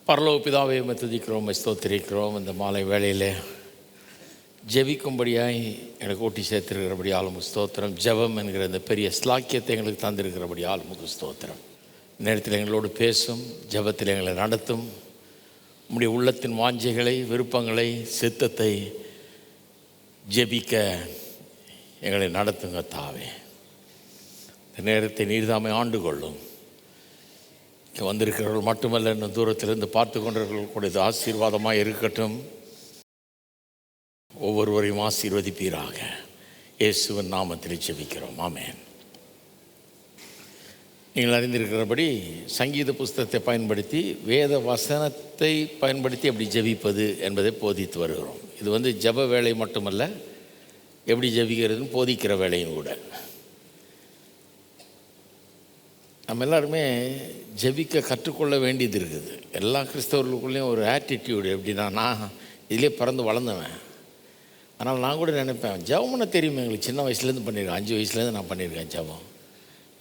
பரலோக பிதாவை துதிக்கிறோம், ஸ்தோத்திரிக்கிறோம். இந்த மாலை வேளையிலே ஜெபிக்கும்படியாய் எனக்கு ஊட்டி சேர்த்திருக்கிறபடி ஆளுமுக ஸ்தோத்திரம். ஜெபம் என்கிற இந்த பெரிய ஸ்லாக்கியத்தை எங்களுக்கு தந்திருக்கிறபடி ஆளுமுக ஸ்தோத்திரம். நேரத்தில் எங்களோடு பேசும், ஜெபத்தில் எங்களை நடத்தும், உம்முடைய உள்ளத்தின் வாஞ்சைகளை, விருப்பங்களை, சித்தத்தை ஜெபிக்க எங்களை நடத்துங்க தாவே. இந்த நேரத்தை நீர்தாமை ஆண்டு கொள்ளும். வந்திருக்கிறவர்கள் மட்டுமல்ல, இன்னும் தூரத்திலிருந்து பார்த்து கொண்டிருக்கிறவர்கள் கூட இது ஆசீர்வாதமாக இருக்கட்டும். ஒவ்வொருவரையும் ஆசீர்வதிப்பீராக. இயேசுவின் நாமத்தில் ஜெபிக்கிறோம், ஆமென். நீங்கள் அறிந்திருக்கிறபடி சங்கீத புஸ்தகத்தை பயன்படுத்தி, வேத வசனத்தை பயன்படுத்தி எப்படி ஜெபிப்பது என்பதை போதித்து வருகிறோம். இது ஜெப வேலை மட்டுமல்ல, எப்படி ஜெபிக்கிறதுன்னு போதிக்கிற வேலையும் கூட. நம்ம எல்லாருமே ஜெபிக்க கற்றுக்கொள்ள வேண்டியது இருக்குது. எல்லா கிறிஸ்தவர்களுக்குள்ளேயும் ஒரு ஆட்டிடியூடு எப்படின்னா, நான் இதிலே பிறந்து வளர்ந்தவன், அதனால் நான் கூட நினைப்பேன், ஜெபம் பண்ண தெரியுமா எங்களுக்கு, சின்ன வயசுலேருந்து பண்ணியிருக்கேன், 5 வயசுலேருந்து நான் பண்ணியிருக்கேன் ஜெபம்.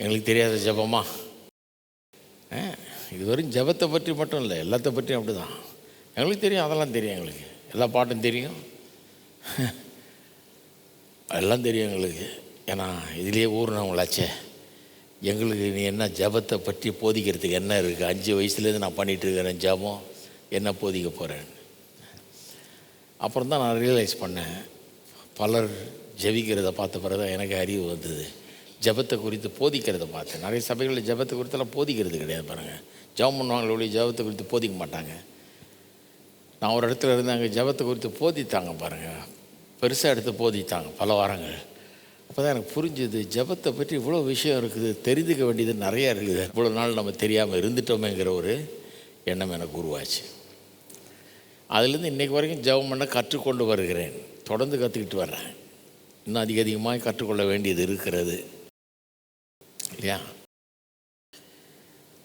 எங்களுக்கு தெரியாத ஜெபமா? இது வெறும் ஜெபத்தை பற்றி மட்டும் இல்லை, எல்லாத்த பற்றியும் அப்படி தான். எங்களுக்கு தெரியும், அதெல்லாம் தெரியும், எங்களுக்கு எல்லா பாட்டும் தெரியும், எல்லாம் தெரியும் எங்களுக்கு. ஏன்னா இதிலேயே ஊர்னவங்களாச்சே. எங்களுக்கு நீ என்ன ஜெபத்தை பற்றி போதிக்கிறதுக்கு என்ன இருக்குது? 5 வயசுலேருந்து நான் பண்ணிகிட்ருக்கிறேன் ஜெபம், என்ன போதிக்க போகிறேன். அப்புறம் தான் நான் ரியலைஸ் பண்ணேன், பலர் ஜெபிக்கிறத பார்த்த பிறகு தான் எனக்கு அறிவு வந்தது. ஜெபத்தை குறித்து போதிக்கிறத பார்த்தேன். நிறைய சபைகளில் ஜெபத்தை குறித்தெல்லாம் போதிக்கிறது கிடையாது. பாருங்கள், ஜெபம் பண்ணுவாங்களே ஒழிய ஜெபத்தை குறித்து போதிக்க மாட்டாங்க. நான் ஒரு இடத்துல இருந்து அங்கே ஜெபத்தை குறித்து போதித்தாங்க பாருங்கள், பெருசாக எடுத்து போதித்தாங்க பல வாரங்கள். அப்போ தான் எனக்கு புரிஞ்சுது, ஜெபத்தை பற்றி இவ்வளோ விஷயம் இருக்குது, தெரிஞ்சுக்க வேண்டியது நிறையா இருக்குது. இவ்வளோ நாள் நம்ம தெரியாமல் இருந்துட்டோமேங்கிற ஒரு எண்ணம் எனக்கு உருவாச்சு. அதுலேருந்து இன்றைக்கு வரைக்கும் ஜெபம் பண்ண கற்றுக்கொண்டு வருகிறேன், தொடர்ந்து கற்றுக்கிட்டு வர்றேன். இன்னும் அதிகமாக கற்றுக்கொள்ள வேண்டியது இருக்கிறது இல்லையா?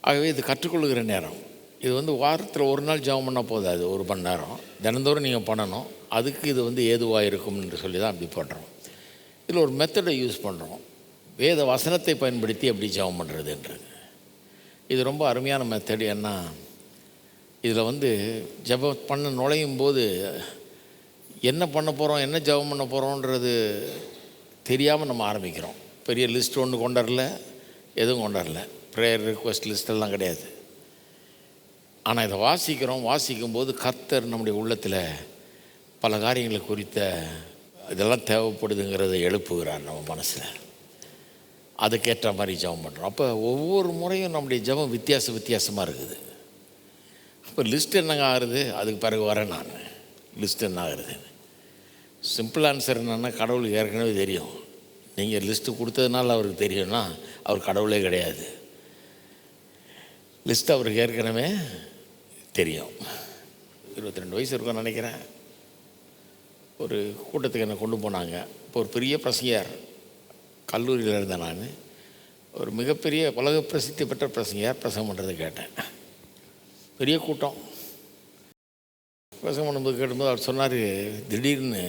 ஆகவே இது கற்றுக்கொள்ளுகிற நேரம். இது வாரத்தில் ஒரு நாள் ஜெபம் பண்ணால் போதாது, 1 மணி நேரம் தினந்தோறும் நீங்கள் பண்ணணும். அதுக்கு இது ஏதுவாக இருக்கும் என்று சொல்லி தான் அப்படி பண்ணுறோம். இதில் ஒரு மெத்தடை யூஸ் பண்ணுறோம், வேத வசனத்தை பயன்படுத்தி எப்படி ஜெபம் பண்ணுறதுன்றது. இது ரொம்ப அருமையான மெத்தடு. ஏன்னா இதில் ஜெபம் பண்ண நுழையும் போது என்ன பண்ண போகிறோம், என்ன ஜெபம் பண்ண போகிறோன்றது தெரியாமல் நம்ம ஆரம்பிக்கிறோம். பெரிய லிஸ்ட் ஒன்று கொண்டாடல, எதுவும் கொண்டாடல, ப்ரேயர் ரிக்வெஸ்ட் லிஸ்டெல்லாம் கிடையாது. ஆனால் இதை வாசிக்கும்போது கர்த்தர் நம்முடைய உள்ளத்தில் பல காரியங்களை குறித்த இதெல்லாம் தேவைப்படுதுங்கிறத எழுப்புகிறார் நம்ம மனசில். அதுக்கேற்ற மாதிரி ஜெபம் பண்ணுறோம். அப்போ ஒவ்வொரு முறையும் நம்முடைய ஜெபம் வித்தியாசமாக இருக்குது. அப்போ லிஸ்ட் என்னங்க ஆகுது, அதுக்கு பிறகு வரேன் நான். லிஸ்ட் என்ன ஆகுறது? சிம்பிள் ஆன்சர் என்னென்னா, கடவுளுக்கு ஏற்கனவே தெரியும். நீங்கள் லிஸ்ட்டு கொடுத்ததுனால அவருக்கு தெரியும்னா அவர் கடவுளே கிடையாது. லிஸ்ட்டு அவருக்கு ஏற்கனவே தெரியும். 22 வயசு இருக்கும்னு நினைக்கிறேன். ஒரு கூட்டத்துக்கு என்னை கொண்டு போனாங்க. இப்போ ஒரு பெரிய பிரசங்கியார், கல்லூரியில் இருந்தேன் நான். ஒரு மிகப்பெரிய உலக பிரசித்தி பெற்ற பிரசங்கியார் பிரசங்கம் பண்ணுறது கேட்டேன். பெரிய கூட்டம். பிரசங்கம் பண்ணும்போது கேட்டும்போது அவர் சொன்னார், திடீர்னு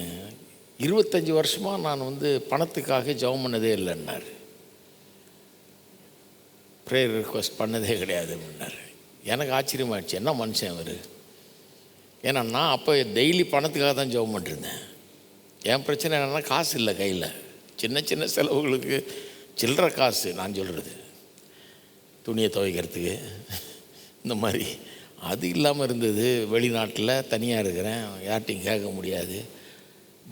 25 வருஷமாக நான் பணத்துக்காக ஜெபம் பண்ணதே இல்லைன்னார். ப்ரேயர் ரிக்வெஸ்ட் பண்ணதே கிடையாது அப்படின்னார். எனக்கு ஆச்சரியமாகிடுச்சு, என்ன மனுஷன் அவர். ஏன்னா நான் அப்போ டெய்லி பணத்துக்காக தான் ஜெபம் பண்ணிருந்தேன். என் பிரச்சனை என்னென்னா, காசு இல்லை கையில். சின்ன செலவுகளுக்கு சில்லற காசு, நான் சொல்கிறது துணியை துவைக்கிறதுக்கு இந்த மாதிரி, அது இல்லாமல் இருந்தது. வெளிநாட்டில் தனியாக இருக்கிறேன், யார்ட்டையும் கேட்க முடியாது,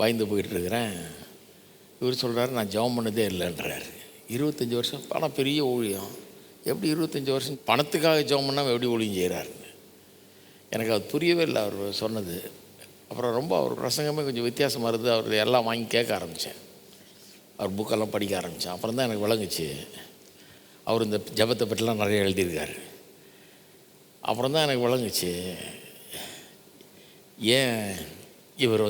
பயந்து போயிட்டுருக்கிறேன். இவர் சொல்கிறாரு, நான் ஜெபம் பண்ணதே இல்லைன்றார். 25 வருஷம் பணம், பெரிய ஊழியம். எப்படி 25 வருஷம் பணத்துக்காக ஜெபம் பண்ணாமல் எப்படி ஊழியம் செய்கிறாருன்னு எனக்கு அது புரியவே இல்லை அவர் சொன்னது. அப்புறம் ரொம்ப அவர் பிரசங்கமே கொஞ்சம் வித்தியாசமாக இருந்தது. அவர் எல்லாம் வாங்கி கேட்க ஆரம்பித்தேன், அவர் புக்கெல்லாம் படிக்க ஆரம்பித்தேன். அப்புறம் தான் எனக்கு விளங்குச்சு, அவர் இந்த ஜெபத்தை பற்றிலாம் நிறைய எழுதியிருக்காரு. அப்புறம் தான் எனக்கு விளங்குச்சு, ஏன் இவர்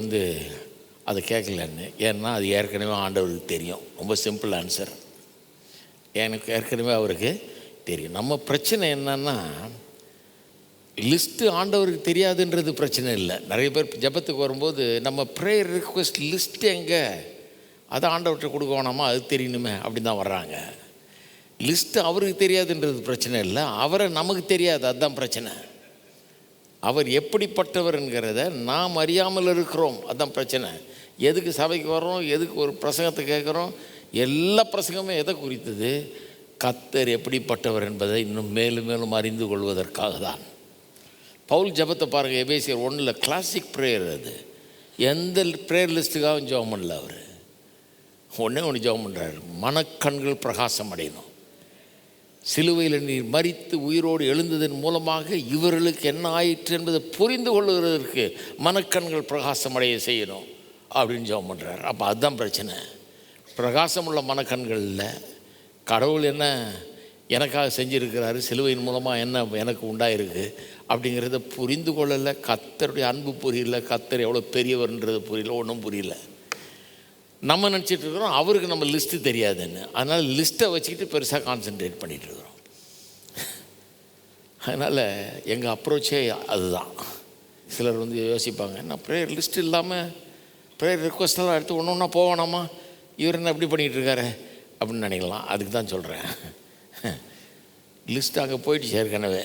அதை கேட்கலன்னு. ஏன்னா அது ஏற்கனவே ஆண்டவருக்கு தெரியும். ரொம்ப சிம்பிள் ஆன்சர், எனக்கு ஏற்கனவே அவருக்கு தெரியும். நம்ம பிரச்சனை என்னன்னா, லிஸ்ட்டு ஆண்டவருக்கு தெரியாதுன்றது பிரச்சனை இல்லை. நிறைய பேர் ஜெபத்துக்கு வரும்போது நம்ம ப்ரேயர் ரிக்வெஸ்ட் லிஸ்ட்டு எங்கே, அதை ஆண்டவர்கிட்ட கொடுக்க வேணாமா, அது தெரியணுமே அப்படின்னு தான் வர்றாங்க. லிஸ்ட்டு அவருக்கு தெரியாதுன்றது பிரச்சனை இல்லை, அவரை நமக்கு தெரியாது, அதுதான் பிரச்சனை. அவர் எப்படிப்பட்டவர் என்கிறத நாம் அறியாமல் இருக்கிறோம். அதுதான் பிரச்சனை. எதுக்கு சபைக்கு வர்றோம், எதுக்கு ஒரு பிரசங்கத்தை கேட்குறோம், எல்லா பிரசங்கமும் எதை குறித்தது? கர்த்தர் எப்படிப்பட்டவர் என்பதை இன்னும் மேலும் மேலும் அறிந்து கொள்வதற்காக தான். பவுல் ஜெபத்தை பாருங்கள், எபேசியர் 1 கிளாசிக் ப்ரேயர். அது எந்த ப்ரேயர் லிஸ்ட்டுக்காகவும் ஜெபம் பண்ணல. அவர் ஒன்று ஜெபம் பண்ணுறாரு, மனக்கண்கள் பிரகாசம் அடையணும். சிலுவையில் நீர் மரித்து உயிரோடு எழுந்ததன் மூலமாக இவர்களுக்கு என்ன ஆயிற்று என்பதை புரிந்து கொள்ளுகிறதற்கு மனக்கண்கள் பிரகாசம் அடைய செய்யணும் அப்படின்னு ஜெபம் பண்ணுறார். அப்போ அதுதான் பிரச்சனை. பிரகாசமுள்ள மனக்கண்களில் கடவுள் என்ன எனக்காக செஞ்சுருக்கிறாரு, சிலுவையின் மூலமாக என்ன எனக்கு உண்டாயிருக்கு அப்படிங்கிறத புரிந்து கொள்ளலை. கர்த்தருடைய அன்பு புரியல, கர்த்தர் எவ்வளோ பெரியவர்ன்றது புரியல, ஒன்றும் புரியல. நம்ம நினச்சிட்டு இருக்கிறோம் அவருக்கு நம்ம லிஸ்ட்டு தெரியாதுன்னு. அதனால் லிஸ்ட்டை வச்சுக்கிட்டு பெருசாக கான்சென்ட்ரேட் பண்ணிகிட்ருக்குறோம். அதனால் எங்கள் அப்ரோச்சே அதுதான். சிலர் வந்து யோசிப்பாங்க, என்ன ப்ரேயர் லிஸ்ட் இல்லாமல் ப்ரேயர் ரிக்வஸ்டெல்லாம் எடுத்து ஒன்று ஒன்றா போவேணாமா, இவர் என்ன எப்படி பண்ணிகிட்ருக்காரு அப்படின்னு நினைக்கலாம். அதுக்கு தான் சொல்கிறேன், லிஸ்ட் அங்கே போயிடுச்சு ஏற்கனவே.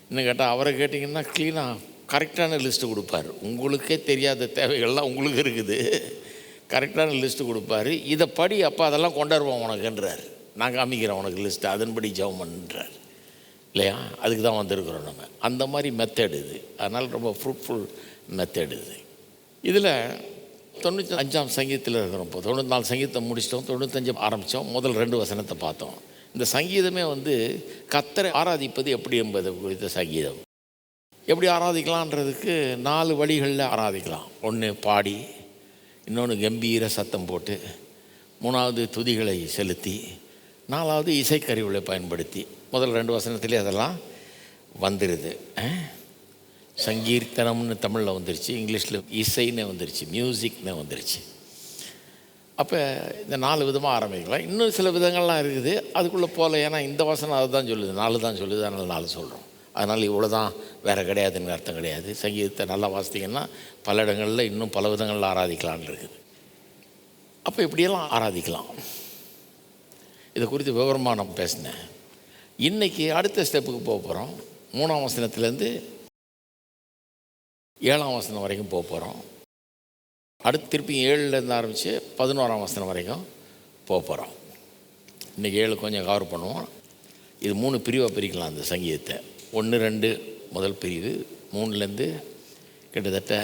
இன்னும் கேட்டால் அவரை கேட்டிங்கன்னா க்ளீனாக கரெக்டான லிஸ்ட்டு கொடுப்பார். உங்களுக்கே தெரியாத தேவைகள்லாம் உங்களுக்கு இருக்குது, கரெக்டான லிஸ்ட்டு கொடுப்பாரு. இதை படி, அப்போ அதெல்லாம் கொண்டாடுவோம் உனக்குன்றார். நான் காமிக்கிறேன் உனக்கு லிஸ்ட்டு, அதன்படி ஜெபம் பண்ணுறார் இல்லையா? அதுக்கு தான் வந்திருக்கிறோம் நம்ம. அந்த மாதிரி மெத்தட் இது. அதனால் ரொம்ப ஃப்ரூட்ஃபுல் மெத்தட் இது. இதில் 95ஆம் சங்கீதத்தில் இருக்கிறோம். இப்போ 94 சங்கீதத்தை முடிச்சிட்டோம், 95 ஆரம்பித்தோம். முதல் 2 வசனத்தை பார்த்தோம். இந்த சங்கீதமே வந்து கர்த்தரை ஆராதிப்பது எப்படி என்பது குறித்த சங்கீதம். எப்படி ஆராதிக்கலான்றதுக்கு 4 வழிகளில் ஆராதிக்கலாம். ஒன்று பாடி, இன்னொன்று கம்பீர சத்தம் போட்டு, 3வது துதிகளை செலுத்தி, 4வது இசைக்கருவிகளை பயன்படுத்தி. முதல் 2 வசனத்திலே அதெல்லாம் வந்துடுது. சங்கீர்த்தனம்னு தமிழில் வந்துருச்சு, இங்கிலீஷில் இசைன்னு வந்துருச்சு, மியூசிக்னு வந்துருச்சு. அப்போ இந்த 4 விதமாக ஆரம்பிக்கலாம். இன்னும் சில விதங்கள்லாம் இருக்குது, அதுக்குள்ளே போகல. ஏன்னா இந்த வசனம் அதை தான் சொல்லுது, 4 தான் சொல்லுது, அதனால் 4 சொல்கிறோம். அதனால் இவ்வளோ தான், வேறு கிடையாதுன்னு அர்த்தம் கிடையாது. சங்கீதத்தை நல்லா வாசித்திங்கன்னா பல இடங்களில் இன்னும் பல விதங்களில் ஆராதிக்கலான்னு இருக்குது. அப்போ இப்படியெல்லாம் ஆராதிக்கலாம். இதை குறித்து விவரமாக நான் பேசினேன். இன்றைக்கி அடுத்த ஸ்டெப்புக்கு போக போகிறோம். 3ஆம் வசனத்துலேருந்து 7ஆம் வசனம் வரைக்கும் போக போகிறோம். அடுத்து திருப்பி 7லேருந்து ஆரம்பித்து 11ஆம் வசனம் வரைக்கும் போக போகிறோம். இன்றைக்கி 7 கொஞ்சம் கவர் பண்ணுவோம். இது 3 பிரிவாக பிரிக்கலாம் அந்த சங்கீதத்தை. 1, 2 முதல் பிரிவு, 3லேருந்து கிட்டத்தட்ட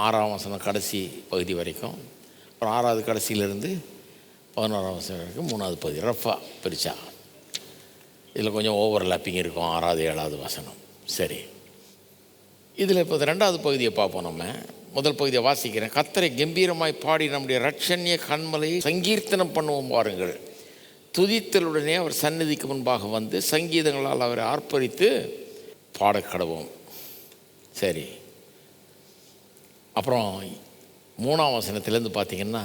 6ஆம் வசனம் கடைசி பகுதி வரைக்கும், அப்புறம் 6வது கடைசியிலேருந்து 11ஆம் வசனம் வரைக்கும் 3வது பகுதி. ரஃபாக பிரித்தா இதில் கொஞ்சம் ஓவர்லாப்பிங் இருக்கும், 6வது 7வது வசனம். சரி, இதில் இப்போ 2வது பகுதியை பார்ப்போம். நம்ம முதல் பகுதியை வாசிக்கிறேன். கர்த்தரை கம்பீரமாய் பாடி நம்முடைய இரட்சணிய கண்மலையை சங்கீர்த்தனம் பண்ணுவோம் பாருங்கள். துதித்தலுடனே அவர் சந்நிதிக்கு முன்பாக வந்து சங்கீதங்களால் அவரை ஆர்ப்பரித்து பாடக்கடவோம். சரி, அப்புறம் 3ஆம் வசனத்துலேருந்து பார்த்திங்கன்னா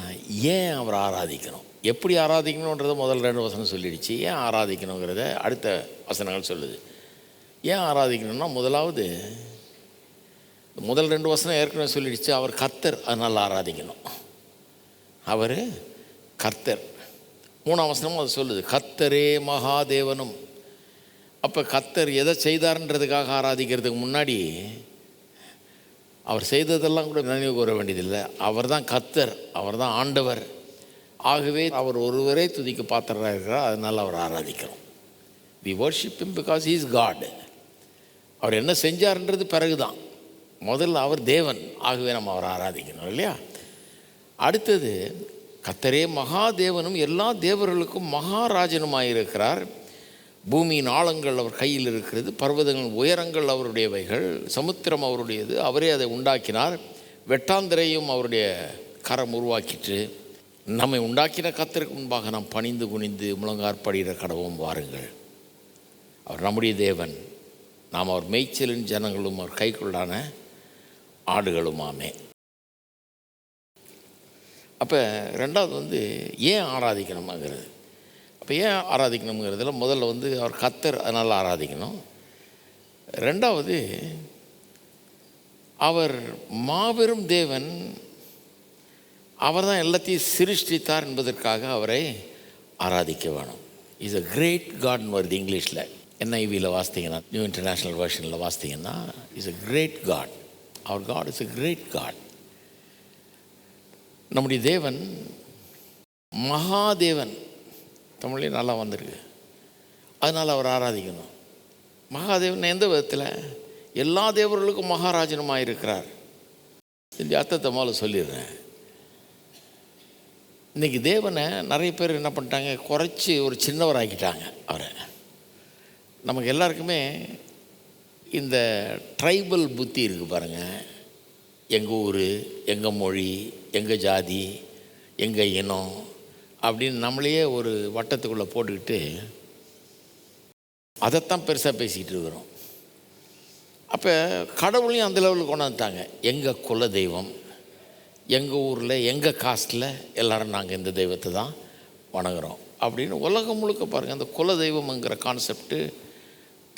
ஏன் அவரை ஆராதிக்கணும், எப்படி ஆராதிக்கணுன்றதை முதல் 2 வசனம் சொல்லிடுச்சு. ஏன் ஆராதிக்கணுங்கிறத அடுத்த வசனங்கள் சொல்லுது. ஏன் ஆராதிக்கணும்னா, முதலாவது முதல் 2 வசனம் ஏற்கனவே சொல்லிடுச்சு, அவர் கர்த்தர், அதனால் ஆராதிக்கணும். அவர் கர்த்தர். 3ஆம் வசனமும் அது சொல்லுது, கர்த்தரே மகாதேவனும். அப்போ கர்த்தர் எதை செய்தார்ன்றதுக்காக ஆராதிக்கிறதுக்கு முன்னாடி அவர் செய்ததெல்லாம் கூட நினைவு கூற வேண்டியதில்லை. அவர் தான் கர்த்தர், அவர் தான் ஆண்டவர். ஆகவே அவர் ஒருவரே துதிக்க பாத்திரராக இருக்கிறார், அதனால் அவர் ஆராதிக்கிறோம். We worship him because he is God. அவர் என்ன செஞ்சார்ன்றது பிறகு தான், முதல்ல அவர் தேவன். ஆகவே நம்ம அவரை ஆராதிக்கணும் இல்லையா? அடுத்தது, கர்த்தரே மகாதேவனும் எல்லா தேவர்களுக்கும் மகாராஜனுமாயிருக்கிறார். பூமியின் ஆழங்கள் அவர் கையில் இருக்கிறது, பர்வதங்கள் உயரங்கள் அவருடையவைகள், சமுத்திரம் அவருடையது, அவரே அதை உண்டாக்கினார். வெட்டாந்திரையும் அவருடைய கரம் உருவாக்கிட்டு. நம்மை உண்டாக்கின கர்த்தருக்கு முன்பாக நாம் பணிந்து குனிந்து முழங்காற்படுகிற கடவும் வாருங்கள். அவர் நம்முடைய தேவன், நாம் அவர் மேய்ச்சலின் ஜனங்களும் அவர் கைக்குள்ளான ஆடுகளுமாமே. அப்போ 2வது ஏன் ஆராதிக்கணுமாங்கிறது. அப்போ ஏன் ஆராதிக்கணுங்கிறதுல முதல்ல அவர் கர்த்தர், அதனால் ஆராதிக்கணும். 2வது, அவர் மாபெரும் தேவன், அவர் தான் எல்லாத்தையும் சிருஷ்டித்தார் என்பதற்காக அவரை ஆராதிக்க வேணும். இஸ் அ கிரேட் காட்னு வருது இங்கிலீஷில். NIVயில் வாசித்தீங்கன்னா, நியூ இன்டர்நேஷ்னல் வெர்ஷனில் வாசித்தீங்கன்னா, இஸ் a கிரேட் காட். அவர் God is a great God. நம்முடைய தேவன் மகாதேவன். தமிழ்லேயே நல்லா வந்திருக்கு. அதனால் அவர் ஆராதிக்கணும். மகாதேவன் எந்த விதத்தில்? எல்லா தேவர்களுக்கும் மகாராஜனுமாக இருக்கிறார். இந்த அர்த்தத்தை முதல்ல சொல்லிடுறேன். இன்றைக்கி தேவனை நிறைய பேர் என்ன பண்ணிட்டாங்க, குறைச்சி ஒரு சின்னவர் ஆக்கிட்டாங்க அவரை. நமக்கு எல்லாருக்குமே இந்த ட்ரைபல் புத்தி இருக்குது பாருங்கள். எங்கள் ஊர், எங்கள் மொழி, எங்கள் ஜாதி, எங்கள் இனம் அப்படின்னு நம்மளையே ஒரு வட்டத்துக்குள்ளே போட்டுக்கிட்டு அதைத்தான் பெருசாக பேசிக்கிட்டு இருக்கிறோம். அப்போ கடவுளையும் அந்த லெவலுக்கு கொண்டாந்துட்டாங்க. எங்கள் குல தெய்வம், எங்கள் ஊரில், எங்கள் காஸ்ட்டில் எல்லோரும் நாங்கள் இந்த தெய்வத்தை தான் வணங்குறோம் அப்படின்னு உலகம் முழுக்க பாருங்கள். அந்த குல தெய்வம்ங்கிற கான்செப்ட்டு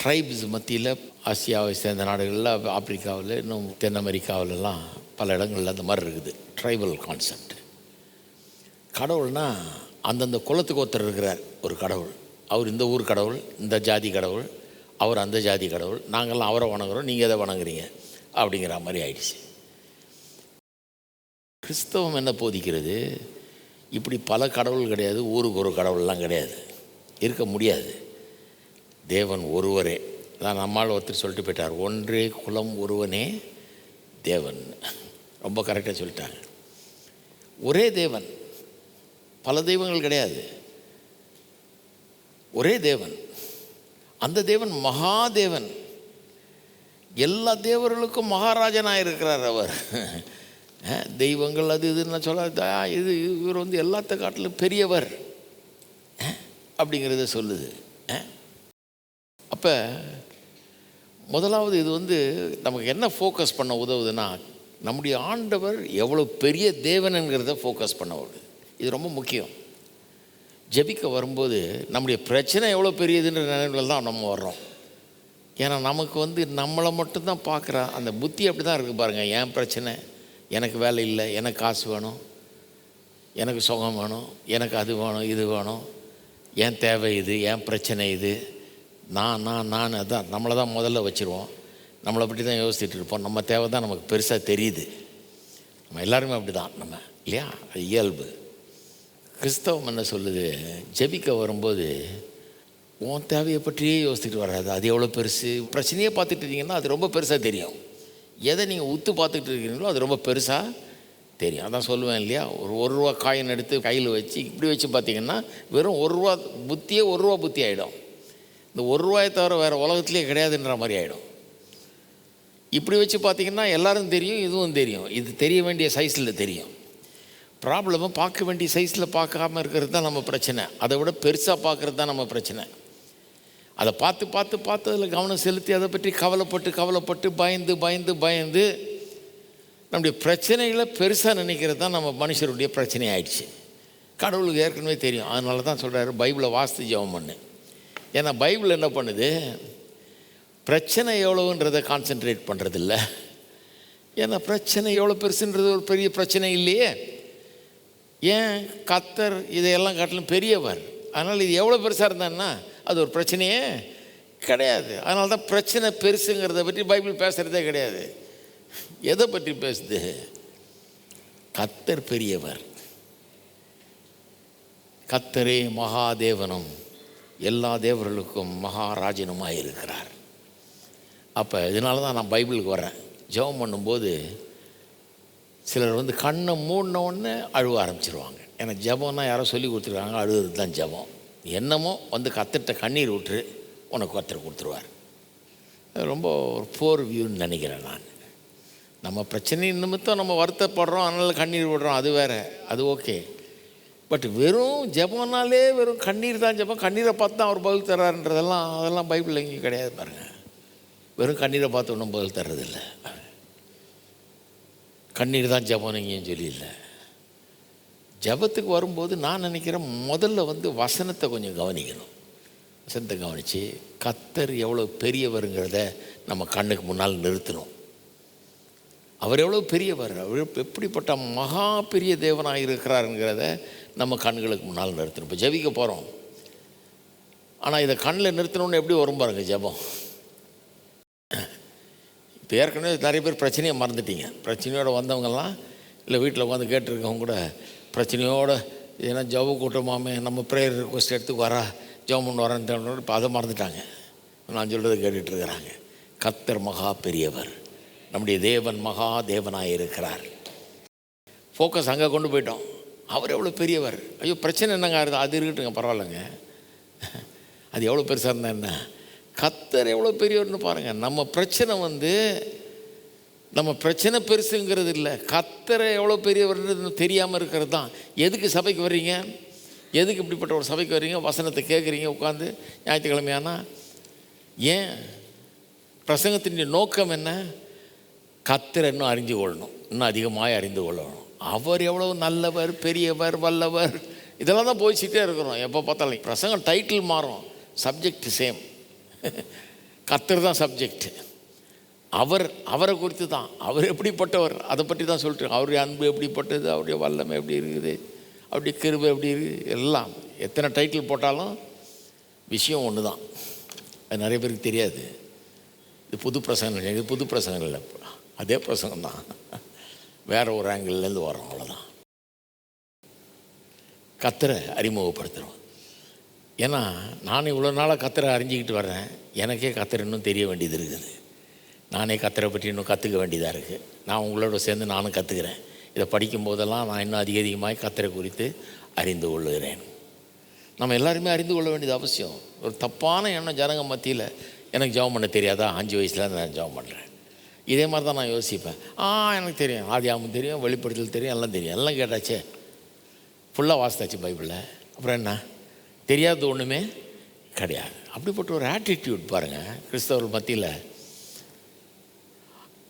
ட்ரைப்ஸ் மத்தியில், ஆசியாவை சேர்ந்த நாடுகளில், ஆப்பிரிக்காவில், இன்னும் தென் அமெரிக்காவிலலாம் பல இடங்களில் அந்த மாதிரி இருக்குது ட்ரைபல் கான்செப்ட். கடவுள்னால் அந்தந்த குலத்துக்கு ஒருத்தர் இருக்கிறார் ஒரு கடவுள். அவர் இந்த ஊர் கடவுள், இந்த ஜாதி கடவுள், அவர் அந்த ஜாதி கடவுள், நாங்கள்லாம் அவரை வணங்குறோம், நீங்கள் எதை வணங்குறீங்க அப்படிங்கிற மாதிரி ஆயிடுச்சு. கிறிஸ்தவம் என்ன போதிக்கிறது? இப்படி பல கடவுள் கிடையாது, ஊருக்கு ஒரு கடவுள்லாம் கிடையாது, இருக்க முடியாது. தேவன் ஒருவரே தான். நம்மால் ஒருத்தர் சொல்லிட்டு போயிட்டார், ஒன்றே குலம் ஒருவனே தேவன். ரொம்ப கரெக்டாக சொல்லிட்டாங்க. ஒரே தேவன், பல தெய்வங்கள் கிடையாது, ஒரே தேவன். அந்த தேவன் மகாதேவன், எல்லா தேவர்களுக்கும் மகாராஜனாக இருக்கிறார் அவர். தெய்வங்கள் அது இதுன்னு சொல்ல, இது இவர் வந்து எல்லாத்த காட்டிலும் பெரியவர் அப்படிங்கிறத சொல்லுது. அப்போ முதலாவது இது வந்து நமக்கு என்ன ஃபோக்கஸ் பண்ண உதவுதுன்னா, நம்முடைய ஆண்டவர் எவ்வளோ பெரிய தேவனுங்கிறத ஃபோக்கஸ் பண்ண உதவுது. இது ரொம்ப முக்கியம். ஜெபிக்க வரும்போது நம்முடைய பிரச்சனை எவ்வளோ பெரியதுன்ற நினைவில் தான் நம்ம வர்றோம். ஏன்னா நமக்கு வந்து நம்மளை மட்டும்தான் பார்க்குற அந்த புத்தி அப்படி தான் இருக்குது பாருங்கள். என் பிரச்சனை, எனக்கு வேலை இல்லை, எனக்கு காசு வேணும், எனக்கு சுகம் வேணும், எனக்கு அது வேணும், இது வேணும், என் தேவை இது, என் பிரச்சனை இது, நான் அதான் நம்மளை தான் முதல்ல வச்சுருவோம். நம்மளை பற்றி தான் யோசிச்சுட்டு இருப்போம். நம்ம தேவை தான் நமக்கு பெருசாக தெரியுது. நம்ம எல்லாருமே அப்படி தான் நம்ம, இல்லையா? அது இயல்பு. கிறிஸ்தவம் என்ன சொல்லுது? ஜெபிக்க வரும்போது உன் தேவையை பற்றியே யோசிச்சுட்டு வராது. அது எவ்வளோ பெருசு, பிரச்சனையே பார்த்துட்டு இருக்கீங்கன்னா அது ரொம்ப பெருசாக தெரியும். எதை நீங்கள் உத்து பார்த்துக்கிட்டு இருக்கிறீங்களோ அது ரொம்ப பெருசாக தெரியும். அதான் சொல்லுவேன் இல்லையா, ஒரு ரூபா காயின் எடுத்து கையில் வச்சு இப்படி வச்சு பார்த்தீங்கன்னா வெறும் ₹1 புத்தியே ₹1 புத்தி ஆகிடும். இந்த ₹1 தவிர வேறு உலகத்துலேயே கிடையாதுன்ற மாதிரி ஆகிடும். இப்படி வச்சு பார்த்திங்கன்னா எல்லாரும் தெரியும், இதுவும் தெரியும். இது தெரிய வேண்டிய சைஸில் தெரியும். ப்ராப்ளமாக பார்க்க வேண்டிய சைஸில் பார்க்காம இருக்கிறது தான் நம்ம பிரச்சனை. அதை விட பெருசாக பார்க்குறது தான் நம்ம பிரச்சனை. அதை பார்த்து பார்த்து பார்த்து அதில் கவனம் செலுத்தி அதை பற்றி கவலைப்பட்டு பயந்து நம்முடைய பிரச்சனைகளை பெருசாக நினைக்கிறது தான் நம்ம மனுஷருடைய பிரச்சனை ஆயிடுச்சு. கடவுளுக்கு ஏற்கனவே தெரியும். அதனால தான் சொல்கிறாரு, பைபிளை வாசித்து ஜெபம் பண்ணு. ஏன்னா பைபிள் என்ன பண்ணுது, பிரச்சனை எவ்வளோன்றதை கான்சென்ட்ரேட் பண்ணுறதில்ல. ஏன்னா பிரச்சனை எவ்வளோ பெருசுன்றது ஒரு பெரிய பிரச்சனை இல்லையே. ஏன்? கர்த்தர் இதையெல்லாம் காட்டிலும் பெரியவர். அதனால் இது எவ்வளோ பெருசாக இருந்தான்னா அது ஒரு பிரச்சனையே கிடையாது. அதனால தான் பிரச்சனை பெருசுங்கிறத பற்றி பைபிள் பேசுகிறதே கிடையாது. எதை பற்றி பேசுது? கர்த்தர் பெரியவர், கர்த்தரே மகாதேவனும் எல்லா தேவர்களுக்கும் மகாராஜனுமாக இருக்கிறார். அப்போ இதனால தான் நான் பைபிளுக்கு வரேன். ஜெபம் பண்ணும்போது சிலர் வந்து கண்ணை மூடினோடனே அழுவ ஆரம்பிச்சிருவாங்க. ஏன்னா ஜெபம்னா யாரோ சொல்லி கொடுத்துருக்காங்க, அழுகிறது தான் ஜெபம். என்னமோ வந்து கத்திட்ட கண்ணீர் விட்டுரு, உனக்கு கர்த்தர் கொடுத்துருவார். ரொம்ப ஒரு போர் வியூன்னு நினைக்கிறேன் நான். நம்ம பிரச்சனை நிமித்தம் நம்ம வருத்தப்படுறோம், அதனால் கண்ணீர் விடுறோம், அது வேறு, அது ஓகே. பட் வெறும் ஜெபம்னாலே வெறும் கண்ணீர் தான் ஜெபம், கண்ணீரை பார்த்து தான் அவர் பதில் தர்றாருன்றதெல்லாம் அதெல்லாம் பைபிளில் எங்கேயும் கிடையாது பாருங்கள். வெறும் கண்ணீரை பார்த்து ஒன்றும் பதில் தர்றதில்லை. கண்ணீர் தான் ஜெபம் எங்கேயும் சொல்லியில்லை. ஜெபத்துக்கு வரும்போது நான் நினைக்கிறேன் முதல்ல வந்து வசனத்தை கொஞ்சம் கவனிக்கணும். வசனத்தை கவனித்து கர்த்தர் எவ்வளோ பெரியவருங்கிறத நம்ம கண்ணுக்கு முன்னால் நிறுத்தணும். அவர் எவ்வளோ பெரியவர், அவர் எப்படிப்பட்ட மகா பெரிய தேவனாக இருக்கிறாருங்கிறத நம்ம கண்களுக்கு முன்னால் நிறுத்தணும். இப்போ ஜெபிக்க போகிறோம், ஆனால் இதை கண்ணில் நிறுத்தணுன்னு எப்படி வரும் பாருங்க ஜெபம். இப்போ ஏற்கனவே நிறைய பேர் பிரச்சனையை மறந்துட்டீங்க. பிரச்சனையோடு வந்தவங்கெல்லாம் இல்லை வீட்டில் உட்காந்து கேட்டுருக்கவங்க கூட பிரச்சனையோடு ஏன்னா ஜெப கூட்டமாமே நம்ம ப்ரேயர் ரிக்வஸ்ட் எடுத்து வரா ஜெபம் பண்ணு வரேன்னு இப்போ அதை மறந்துட்டாங்க. நான் சொல்கிறத கேட்டுட்ருக்கிறாங்க. கர்த்தர் மகா பெரியவர், நம்முடைய தேவன் மகா தேவனாக இருக்கிறார். ஃபோக்கஸ் அங்கே கொண்டு போயிட்டோம். அவர் எவ்வளோ பெரியவர். ஐயோ பிரச்சனை என்னங்க இருக்குது, அது இருக்கட்டுங்க பரவாயில்லைங்க, அது எவ்வளோ பெருசாக இருந்தால் என்ன, கர்த்தர் எவ்வளோ பெரியவர்னு பாருங்கள். நம்ம பிரச்சனை பெருசுங்கிறது இல்லை, கர்த்தரை எவ்வளோ பெரியவர்னு தெரியாமல் இருக்கிறது தான். எதுக்கு சபைக்கு வர்றீங்க, எதுக்கு இப்படிப்பட்ட ஒரு சபைக்கு வர்றீங்க, வசனத்தை கேட்குறீங்க உட்காந்து ஞாயிற்றுக்கிழமையானா, ஏன் பிரசங்கத்தின் நோக்கம் என்ன, கர்த்தரை இன்னும் அறிந்து கொள்ளணும், இன்னும் அதிகமாக அறிந்து கொள்ளணும். அவர் எவ்வளோ நல்லவர், பெரியவர், வல்லவர், இதெல்லாம் தான் போய்ச்சிட்டே இருக்கிறோம். எப்போ பார்த்தாலும் பிரசங்கம் டைட்டில் மாறும், சப்ஜெக்ட் சேம். கர்த்தர் தான் சப்ஜெக்ட். அவரை குறித்து தான், அவர் எப்படிப்பட்டவர் அதை பற்றி தான் சொல்லிட்டு, அவருடைய அன்பு எப்படிப்பட்டது, அவருடைய வல்லமை எப்படி இருக்குது, அவருடைய கிருபை எப்படி இருக்குது, எல்லாம் எத்தனை டைட்டில் போட்டாலும் விஷயம் ஒன்று தான். அது நிறைய பேருக்கு தெரியாது. இது புது பிரசங்கம் இல்லை, இது புது பிரசங்கம் இல்லை, அதே பிரசங்கம் தான், வேறு ஒரு ஆங்கிள்லேருந்து வரோம், அவ்வளோதான். கர்த்தரை அறிமுகப்படுத்துகிறோம். ஏன்னா நான் இவ்வளோ நாளாக கர்த்தரை அறிஞ்சிக்கிட்டு வர்றேன், எனக்கே கர்த்தர் இன்னும் தெரிய வேண்டியது இருக்குது. நானே கர்த்தரை பற்றி இன்னும் கற்றுக்க வேண்டியதாக இருக்குது. நான் உங்களோட சேர்ந்து நானும் கற்றுக்கிறேன். இதை படிக்கும் போதெல்லாம் நான் இன்னும் அதிகமாக கர்த்தரை குறித்து அறிந்து கொள்ளுகிறேன். நம்ம எல்லாருமே அறிந்து கொள்ள வேண்டியது அவசியம். ஒரு தப்பான எண்ணம் ஜனங்க மத்தியில், எனக்கு ஜெபம் பண்ண தெரியாதா, 5 வயசில் நான் ஜெபம் பண்ணுறேன், இதே மாதிரி தான் நான் யோசிப்பேன். எனக்கு தெரியும், ஆதியாகமம் தெரியும், வெளிப்படுத்தல் தெரியும், எல்லாம் தெரியும், எல்லாம் கேட்டாச்சே, ஃபுல்லாக வாசித்தாச்சு பைபிளில், அப்புறம் என்ன, தெரியாதது ஒன்றுமே கிடையாது. அப்படிப்பட்ட ஒரு ஆட்டிடியூட் பாருங்கள் கிறிஸ்தவர்கள் மத்தியில்.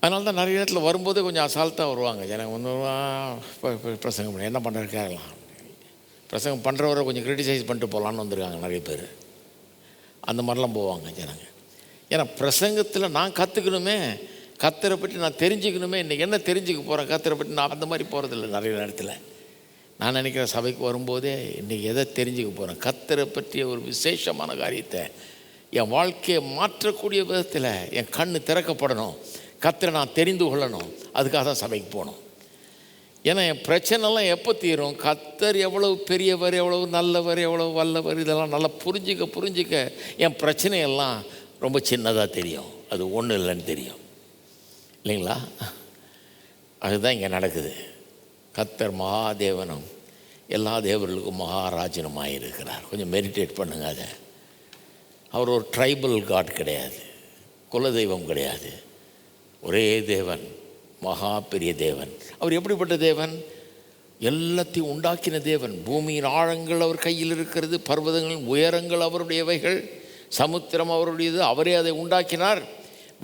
அதனால தான் நிறைய இடத்துல வரும்போதே கொஞ்சம் அசால்ட்டாக வருவாங்க ஜனங்க. ஒன்று பிரசங்கம் பண்ணி என்ன பண்ணுறதுக்காகலாம், பிரசங்கம் பண்ணுறவரை கொஞ்சம் கிரிட்டிசைஸ் பண்ணிட்டு போகலான்னு வந்துருக்காங்க நிறைய பேர். அந்த மாதிரிலாம் போவாங்க ஜனங்க. ஏன்னா பிரசங்கத்தில் நான் கற்றுக்கணுமே, கர்த்தரை பற்றி நான் தெரிஞ்சுக்கணுமே, இன்றைக்கி என்ன தெரிஞ்சுக்க போகிறேன் கர்த்தரை பற்றி, நான் அந்த மாதிரி போகிறதில்ல. நிறைய நேரத்தில் நான் நினைக்கிறேன் சபைக்கு வரும்போதே இன்றைக்கி எதை தெரிஞ்சுக்க போகிறேன், கர்த்தரை பற்றிய ஒரு விசேஷமான காரியத்தை என் வாழ்க்கையை மாற்றக்கூடிய விதத்தில் என் கண் திறக்கப்படணும், கர்த்தரை நான் தெரிந்து கொள்ளணும். அதுக்காக தான் சபைக்கு போகணும். ஏன்னா என் பிரச்சனைலாம் எப்போ தீரும், கர்த்தர் எவ்வளவு பெரியவர், எவ்வளவு நல்லவர், எவ்வளவு வல்லவர், இதெல்லாம் நல்லா புரிஞ்சிக்க என் பிரச்சனையெல்லாம் ரொம்ப சின்னதாக தெரியும், அது ஒன்றும் இல்லைன்னு தெரியும், இல்லைங்களா? அதுதான் இங்கே நடக்குது. கர்த்தர் மகாதேவனும் எல்லா தேவர்களுக்கும் மகாராஜனுமாக இருக்கிறார். கொஞ்சம் மெடிடேட் பண்ணுங்க அதை. அவர் ஒரு ட்ரைபல் காட் கிடையாது, குலதெய்வம் கிடையாது, ஒரே தேவன், மகா பெரிய தேவன். அவர் எப்படிப்பட்ட தேவன், எல்லாத்தையும் உண்டாக்கின தேவன். பூமியின் ஆழங்கள் அவர் கையில் இருக்கிறது, பர்வதங்களின் உயரங்கள் அவருடையவைகள், சமுத்திரம் அவருடையது, அவரே அதை உண்டாக்கினார்,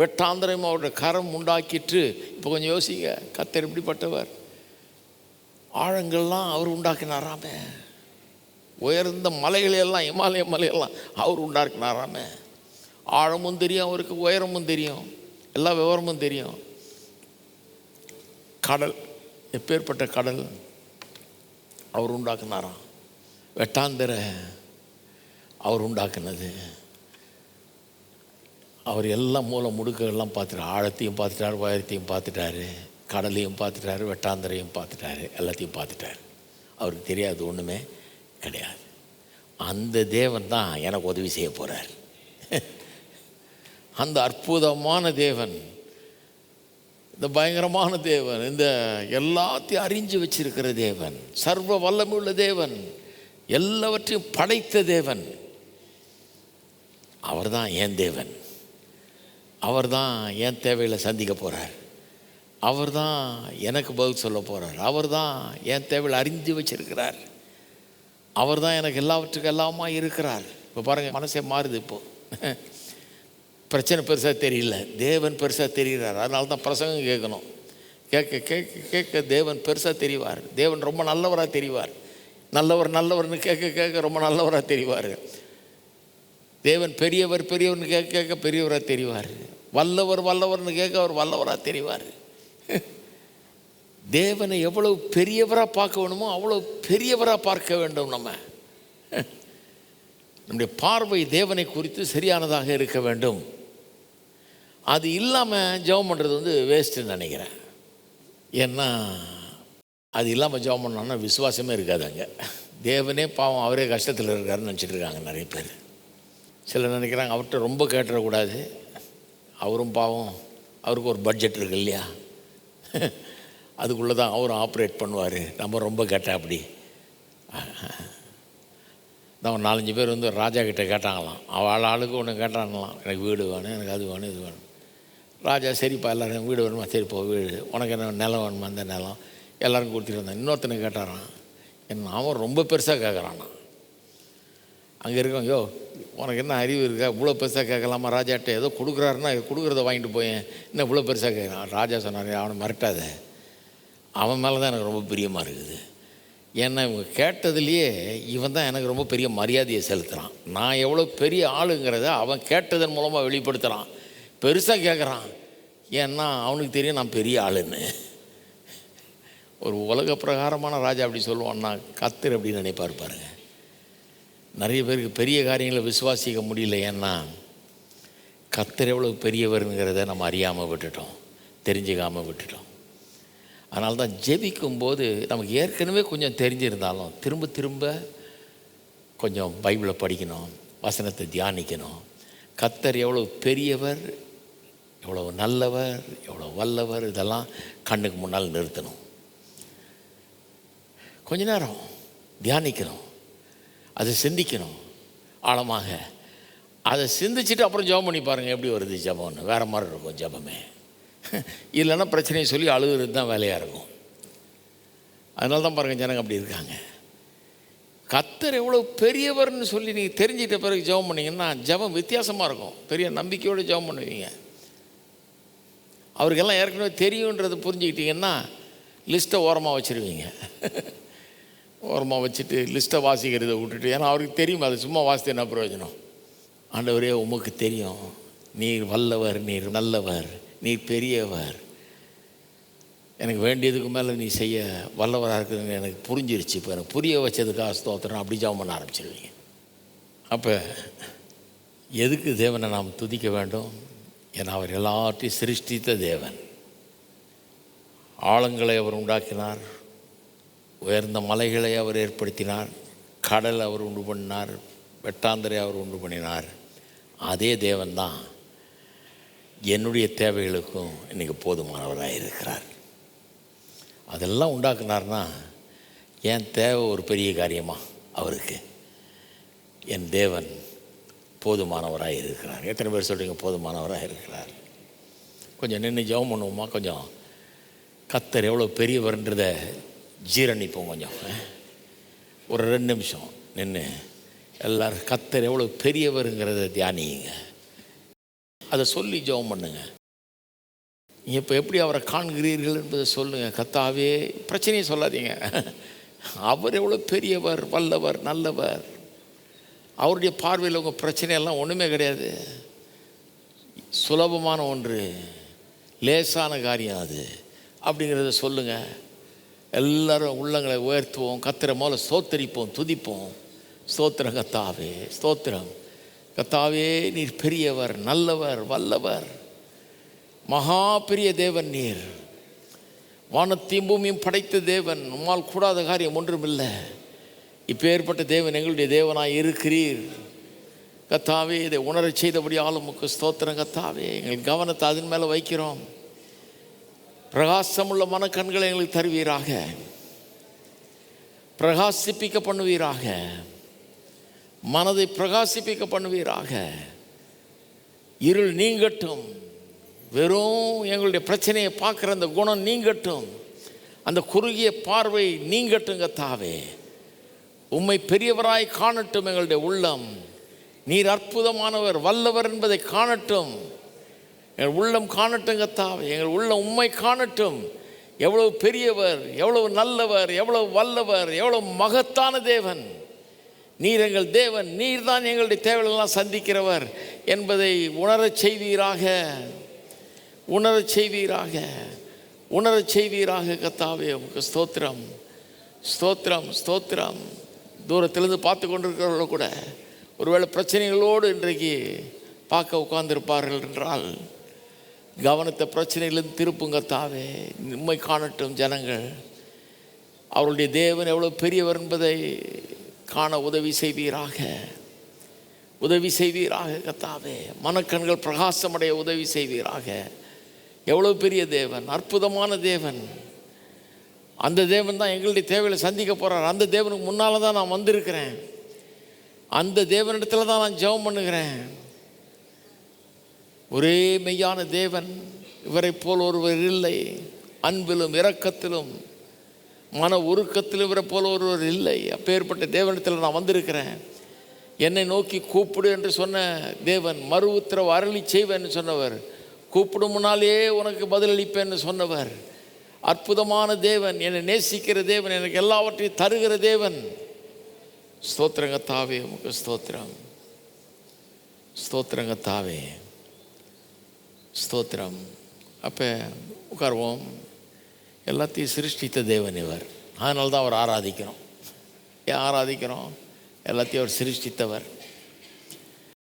வெட்டாந்தரம் அவருடைய கரம் உண்டாக்கிட்டு. இப்போ கொஞ்சம் யோசிங்க, கர்த்தர் எப்படிப்பட்டவர், ஆழங்கள்லாம் அவர் உண்டாக்கினாராமே, உயர்ந்த மலைகளையெல்லாம், இமாலய மலையெல்லாம் அவர் உண்டாக்கினாராமே. ஆழமும் தெரியும் அவருக்கு, உயரமும் தெரியும், எல்லா விவரமும் தெரியும். கடல், எப்பேற்பட்ட கடல் அவர் உண்டாக்குனாராம், வெட்டாந்தர அவர் உண்டாக்குனது. அவர் எல்லாம் மூல முடுக்கெல்லாம் பார்த்துட்டார், ஆழத்தையும் பார்த்துட்டார், உயரத்தையும் பார்த்துட்டாரு, கடலையும் பார்த்துட்டாரு, வெட்டாந்தரையும் பார்த்துட்டாரு, எல்லாத்தையும் பார்த்துட்டார். அவருக்கு தெரியாது ஒன்றுமே கிடையாது. அந்த தேவன் தான் எனக்கு உதவி செய்ய போகிறார். அந்த அற்புதமான தேவன், இந்த பயங்கரமான தேவன், இந்த எல்லாத்தையும் அறிஞ்சு வச்சிருக்கிற தேவன், சர்வ வல்லமையுள்ள தேவன், எல்லாவற்றையும் படைத்த தேவன், அவர் தான் என் தேவன். அவர் தான் என் தேவைகளை சந்திக்க போகிறார். அவர் தான் எனக்கு பதில் சொல்ல போகிறார். அவர் தான் என் தேவையை அறிஞ்சு வச்சிருக்கிறார். அவர் தான் எனக்கு எல்லாவற்றுக்கும் எல்லாமா இருக்கிறார். இப்போ பாருங்கள், மனசே மாறுது. இப்போது பிரச்சனை பெருசாக தெரியல, தேவன் பெருசாக தெரிகிறார். அதனால தான் பிரசங்கம் கேட்கணும். கேட்க கேட்க கேட்க தேவன் பெருசாக தெரிவார். தேவன் ரொம்ப நல்லவராக தெரிவார். நல்லவர்னு கேட்க கேட்க ரொம்ப நல்லவராக தெரிவார். தேவன் பெரியவர்னு கேட்க கேட்க பெரியவராக தெரிவார். வல்லவர்னு கேட்க அவர் வல்லவராக தெரிவார். தேவனை எவ்வளவு பெரியவராக பார்க்க வேணுமோ அவ்வளோ பெரியவராக பார்க்க வேண்டும். நம்ம நம்முடைய பார்வை தேவனை குறித்து சரியானதாக இருக்க வேண்டும். அது இல்லாமல் ஜெபம் பண்ணுறது வந்து வேஸ்ட்டுன்னு நினைக்கிறேன். ஏன்னா அது இல்லாமல் ஜெபம் பண்ணோன்னா விசுவாசமே இருக்காது. அங்கே தேவனே பாவம் அவரே கஷ்டத்தில் இருக்காருன்னு நினச்சிட்டு இருக்காங்க நிறைய பேர். சிலர் நினைக்கிறாங்க அவர்கிட்ட ரொம்ப கேட்டுறக்கூடாது, அவரும் பாவம், அவருக்கு ஒரு பட்ஜெட் இருக்கு இல்லையா, அதுக்குள்ளே தான் அவரும் ஆப்ரேட் பண்ணுவார், நம்ம ரொம்ப கேட்டால் அப்படி. தான் ஒரு 4-5 பேர் வந்து ராஜா கிட்டே கேட்டாங்களாம். அவள் ஆளுக்கு ஒன்று கேட்டாங்களாம், எனக்கு வீடு வேணும், எனக்கு அது வேணும், இது வேணும். ராஜா சரிப்பா எல்லோரும் வீடு வேணுமா, சரிப்பா வீடு, உனக்கு என்ன நிலம் வேணுமா, அந்த நிலம் எல்லோரும் கொடுத்துட்டு வந்தேன். இன்னொருத்தனை கேட்டாரான், என்ன அவன் ரொம்ப பெருசாக கேட்குறான்னா. அங்கே இருக்கோம், யோ உனக்கு என்ன அறிவு இருக்கா, இவ்வளோ பெருசாக கேட்கலாமா ராஜாட்ட, ஏதோ கொடுக்குறாருன்னா கொடுக்குறத வாங்கிட்டு போயேன், இன்னும் இவ்வளோ பெருசாக கேட்குறான். ராஜா சொன்னார், அவனை மிரட்டாத, அவன் மேலே தான் எனக்கு ரொம்ப பிரியமாக இருக்குது. ஏன்னா இவங்க கேட்டதுலேயே இவன் தான் எனக்கு ரொம்ப பெரிய மரியாதையை செலுத்துகிறான். நான் எவ்வளோ பெரிய ஆளுங்கிறத அவன் கேட்டதன் மூலமாக வெளிப்படுத்துகிறான், பெருசாக கேட்குறான். ஏன்னா அவனுக்கு தெரியும் நான் பெரிய ஆளுன்னு. ஒரு உலக பிரகாரமான ராஜா அப்படி சொல்லுவான்னா, கர்த்தர் அப்படின்னு நினைப்பார் பாருங்க. நிறைய பேருக்கு பெரிய காரியங்களை விசுவாசிக்க முடியல. ஏன்னா கர்த்தர் எவ்வளோ பெரியவருங்கிறத நம்ம அறியாமல் விட்டுட்டோம், தெரிஞ்சுக்காமல் விட்டுட்டோம். அதனால தான் ஜெபிக்கும்போது நமக்கு ஏற்கனவே கொஞ்சம் தெரிஞ்சிருந்தாலும் திரும்ப திரும்ப கொஞ்சம் பைபிளை படிக்கணும், வசனத்தை தியானிக்கணும். கர்த்தர் எவ்வளோ பெரியவர், எவ்வளோ நல்லவர், எவ்வளோ வல்லவர், இதெல்லாம் கண்ணுக்கு முன்னால் நிறுத்தணும். கொஞ்ச நேரம் தியானிக்கணும், அதை சிந்திக்கணும் ஆழமாக. அதை சிந்திச்சுட்டு அப்புறம் ஜெபம் பண்ணி பாருங்கள் எப்படி வருது ஜெபம்னு. வேறு மாதிரி இருக்கும் ஜெபமே. இல்லைன்னா பிரச்சனையை சொல்லி அழுகிறது தான் வேலையாக இருக்கும். அதனால தான் பாருங்கள் ஜனங்க அப்படி இருக்காங்க. கர்த்தர் எவ்வளோ பெரியவர்னு சொல்லி நீங்கள் தெரிஞ்சிட்ட பிறகு ஜெபம் பண்ணிங்கன்னா ஜெபம் வித்தியாசமாக இருக்கும். பெரிய நம்பிக்கையோடு ஜெபம் பண்ணுவீங்க. அவருக்கெல்லாம் ஏற்கனவே தெரியுன்றது புரிஞ்சுக்கிட்டிங்கன்னா லிஸ்ட்டை ஓரமாக வச்சுருவீங்க. ஓரமாக வச்சுட்டு லிஸ்ட்டை வாசிக்கிறதை விட்டுட்டு, ஏன்னா அவருக்கு தெரியும் அது சும்மா வாசித்து என்ன பிரயோஜனம். ஆண்டவரே உமக்கு தெரியும், நீர் வல்லவர், நீர் நல்லவர், நீர் பெரியவர், எனக்கு வேண்டியதுக்கு மேலே நீ செய்ய வல்லவராக இருக்குதுன்னு எனக்கு புரிஞ்சிருச்சு, இப்போ எனக்கு புரிய வச்சதுக்காக ஸ்தோத்திரம், அப்படி ஜெபம் பண்ண ஆரம்பிச்சிருவீங்க. அப்போ எதுக்கு தேவனை நாம் துதிக்க வேண்டும்? ஏன்னா அவர் எல்லாத்தையும் சிருஷ்டித்த தேவன். ஆழங்களை அவர் உண்டாக்கினார், உயர்ந்த மலைகளை அவர் ஏற்படுத்தினார், கடல் அவர் உண்டு பண்ணினார், வெட்டாந்தரை அவர் உண்டு பண்ணினார். அதே தேவன் தான் என்னுடைய தேவைகளுக்கும் இன்றைக்கி போதுமானவராக இருக்கிறார். அதெல்லாம் உண்டாக்குனார்னா என் தேவை ஒரு பெரிய காரியமாக அவருக்கு? என் தேவன் போதுமானவராக இருக்கிறார். எத்தனை பேர் சொல்கிறீங்க போதுமானவராக இருக்கிறார்? கொஞ்சம் நின்று ஜெபம் பண்ணுவோமா? கொஞ்சம் கர்த்தர் எவ்வளோ பெரியவர்ன்றதை ஜீரணிப்போம். கொஞ்சம் ஒரு 2 நிமிஷம் நின்று எல்லோரும் கர்த்தர் எவ்வளோ பெரியவருங்கிறத தியானிங்க. அதை சொல்லி ஜெபம் பண்ணுங்க. நீங்கள் இப்போ எப்படி அவரை காண்கிறீர்கள் என்பதை சொல்லுங்கள். கர்த்தாவே, பிரச்சனையை சொல்லாதீங்க, அவர் எவ்வளோ பெரியவர், வல்லவர், நல்லவர். அவருடைய பார்வையில் உங்கள் பிரச்சனையெல்லாம் ஒன்றுமே கிடையாது, சுலபமான ஒன்று, லேசான காரியம் அது அப்படிங்கிறத சொல்லுங்கள். எல்லோரும் உள்ளங்களை உயர்த்துவோம், கர்த்தரை முதல்ல ஸ்தோத்தரிப்போம், துதிப்போம். ஸ்தோத்திரம் கர்த்தாவே, ஸ்தோத்திரம் கர்த்தாவே, நீர் பெரியவர், நல்லவர், வல்லவர், மகா பெரிய தேவன் நீர். வானத்தையும் பூமியும் படைத்த தேவன், உம்மால் கூடாத காரியம் ஒன்றுமில்லை. இப்போ ஏற்பட்ட தேவன் எங்களுடைய தேவனாய் இருக்கிறீர் கர்த்தாவே. இதை உணரச் செய்தபடி ஆளுமுக்கு ஸ்தோத்திரம் கர்த்தாவே. எங்கள் கவனத்தை அதன் மேலே வைக்கிறோம். பிரகாசமுள்ள மனக்கண்களை எங்களுக்கு தருவீராக, பிரகாசிப்பிக்க பண்ணுவீராக, மனதை பிரகாசிப்பிக்க பண்ணுவீராக. இருள் நீங்கட்டும், வெறும் எங்களுடைய பிரச்சனையை பார்க்குற அந்த குணம் நீங்கட்டும், அந்த குறுகிய பார்வை நீங்கட்டும் கர்த்தாவே. உம்மை பெரியவராய் காணட்டும் எங்களுடைய உள்ளம். நீர் அற்புதமானவர், வல்லவர் என்பதை காணட்டும் எங்கள் உள்ளம், காணட்டும் கர்த்தாவே. எங்கள் உள்ளம் உம்மை காணட்டும். எவ்வளவு பெரியவர், எவ்வளவு நல்லவர், எவ்வளவு வல்லவர், எவ்வளவு மகத்தான தேவன் நீர். எங்கள் தேவன் நீர் தான் எங்களுடைய தேவைகளெல்லாம் சந்திக்கிறவர் என்பதை உணரச் செய்வீராக, உணரச் செய்வீராக, உணரச் செய்வீராக கர்த்தாவே. உமக்கு ஸ்தோத்திரம், ஸ்தோத்திரம், ஸ்தோத்திரம். தூரத்திலிருந்து பார்த்து கொண்டிருக்கிறவர்கள கூட ஒருவேளை பிரச்சனைகளோடு இன்றைக்கு பார்க்க உட்கார்ந்திருப்பார்கள் என்றால், கவனத்தை பிரச்சனையிலிருந்து திருப்புங்க தாவே. உண்மை காணட்டும் ஜனங்கள். அவருடைய தேவன் எவ்வளோ பெரியவர் என்பதை காண உதவி செய்வீராக, உதவி செய்வீராக கத்தாவே. மனக்கண்கள் பிரகாசமடைய உதவி செய்வீராக. எவ்வளோ பெரிய தேவன், அற்புதமான தேவன். அந்த தேவன் தான் எங்களுடைய தேவையை சந்திக்க போகிறார். அந்த தேவனுக்கு முன்னால் தான் நான் வந்திருக்கிறேன். அந்த தேவனிடத்தில் தான் நான் ஜெபம் பண்ணுகிறேன். ஒரே மெய்யான தேவன், இவரை போல் ஒருவர் இல்லை. அன்பிலும் இரக்கத்திலும் மன உருக்கத்திலும் இவரை போல் ஒருவர் இல்லை. அப்பேற்பட்ட தேவனிடத்தில் நான் வந்திருக்கிறேன். என்னை நோக்கி கூப்பிடு என்று சொன்ன தேவன், மறு உத்தரவு அருளி செய்வேன்னு சொன்னவர், கூப்பிடும் முன்னாலே உனக்கு பதிலளிப்பேன்னு சொன்னவர், அற்புதமான தேவன், என்னை நேசிக்கிற தேவன், எனக்கு எல்லாவற்றையும் தருகிற தேவன். ஸ்தோத்திரங்க தாவே, உமக்கு ஸ்தோத்திரம். ஸ்தோத்திரங்க தாவே, ஸ்தோத்திரம். அப்போ உட்காருவோம். எல்லாத்தையும் சிருஷ்டித்த தேவன் இவர். அதனால தான் அவர் ஆராதிக்கிறோம். ஏன் ஆராதிக்கிறோம்? எல்லாத்தையும் அவர் சிருஷ்டித்தவர்.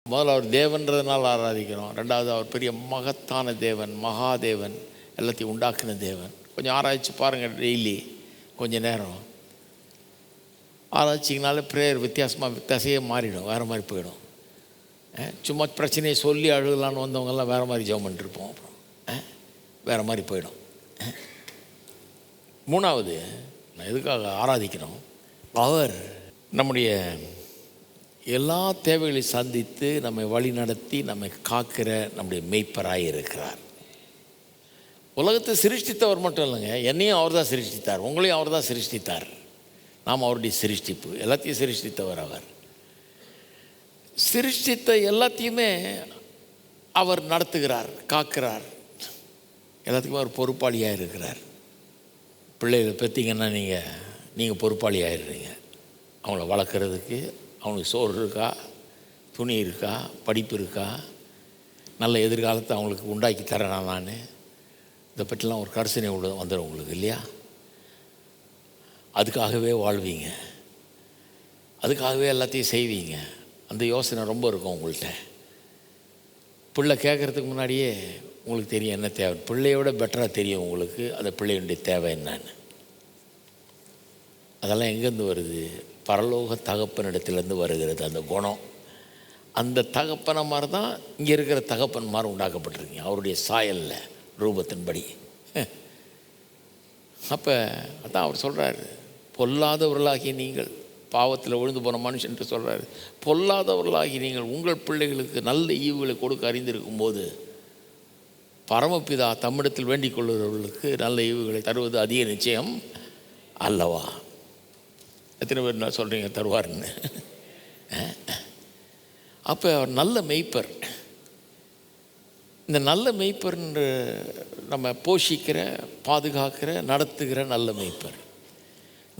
முதல்ல அவர் தேவன்றதுனால ஆராதிக்கிறோம். ரெண்டாவது அவர் பெரிய மகத்தான தேவன், மகாதேவன், எல்லாத்தையும் உண்டாக்குன தேவன். கொஞ்சம் ஆராய்ச்சி பாருங்கள். டெய்லி கொஞ்சம் நேரம் ஆராய்ச்சிங்கனால ப்ரேயர் வித்தியாசையே மாறிடும், வேறு மாதிரி போயிடும். சும்மா பிரச்சனையை சொல்லி அழுகலான்னு வந்தவங்கெல்லாம் வேறு மாதிரி ஜெபம் பண்ணிட்டுருப்போம். அப்புறம் வேறு மாதிரி போயிடும். மூணாவது, நான் எதுக்காக ஆராதிக்கிறோம்? அவர் நம்முடைய எல்லா தேவைகளையும் சந்தித்து நம்மை வழி நடத்தி நம்மை காக்கிற நம்முடைய மெய்ப்பராய் இருக்கிறார். உலகத்தை சிருஷ்டித்தவர் மட்டும் இல்லைங்க, என்னையும் அவர் தான் சிருஷ்டித்தார், உங்களையும் அவர் தான் சிருஷ்டித்தார். நாம் அவருடைய சிருஷ்டிப்பு. எல்லாத்தையும் சிருஷ்டித்தவர் அவர். சிருஷ்டித்த எல்லாத்தையுமே அவர் நடத்துகிறார், காக்கிறார். எல்லாத்துக்குமே அவர் பொறுப்பாளியாக இருக்கிறார். பிள்ளைகளை பெற்றிங்கன்னா நீங்கள் பொறுப்பாளியாகிடுறீங்க. அவங்கள வளர்க்குறதுக்கு அவங்களுக்கு சோறு இருக்கா, துணி இருக்கா, படிப்பு இருக்கா, நல்ல எதிர்காலத்தை அவங்களுக்கு உண்டாக்கி தரேனா நான், இதை பற்றிலாம் ஒரு கரிசனை வந்துடும் உங்களுக்கு இல்லையா? அதுக்காகவே வாழ்வீங்க, அதுக்காகவே எல்லாத்தையும் செய்வீங்க. அந்த யோசனை ரொம்ப இருக்கும் உங்கள்கிட்ட. பிள்ளை கேட்குறதுக்கு முன்னாடியே உங்களுக்கு தெரியும் என்ன தேவை. பிள்ளையோட பெட்டராக தெரியும் உங்களுக்கு அந்த பிள்ளையுடைய தேவை என்னன்னு. அதெல்லாம் எங்கேருந்து வருது? பரலோக தகப்பனிடத்திலேருந்து வருகிறது அந்த குணம். அந்த தகப்பனை மாதிரி தான் இங்கே இருக்கிற தகப்பன் மாதிரி உண்டாக்கப்பட்டிருக்கீங்க, அவருடைய சாயலில், ரூபத்தின்படி. அப்போ அதான் அவர் சொல்கிறார், பொல்லாதவர்களாகிய நீங்கள், பாவத்தில் விழுந்து போன மனுஷன்ட்டு சொல்கிறாரு, பொல்லாதவர்களாகி நீங்கள் உங்கள் பிள்ளைகளுக்கு நல்ல ஈவுகளை கொடுக்க அறிந்திருக்கும் போது பரமபிதா தம்மிடத்தில் வேண்டிக் கொள்ளுகிறவர்களுக்கு நல்ல ஈவுகளை தருவது அதிக நிச்சயம் அல்லவா? எத்தனை பேர் நான் சொல்கிறீங்க தருவார்னு? அப்போ அவர் நல்ல மெய்ப்பர். இந்த நல்ல மெய்ப்பர்ன்று நம்ம போஷிக்கிற, பாதுகாக்கிற, நடத்துகிற நல்ல மெய்ப்பர்.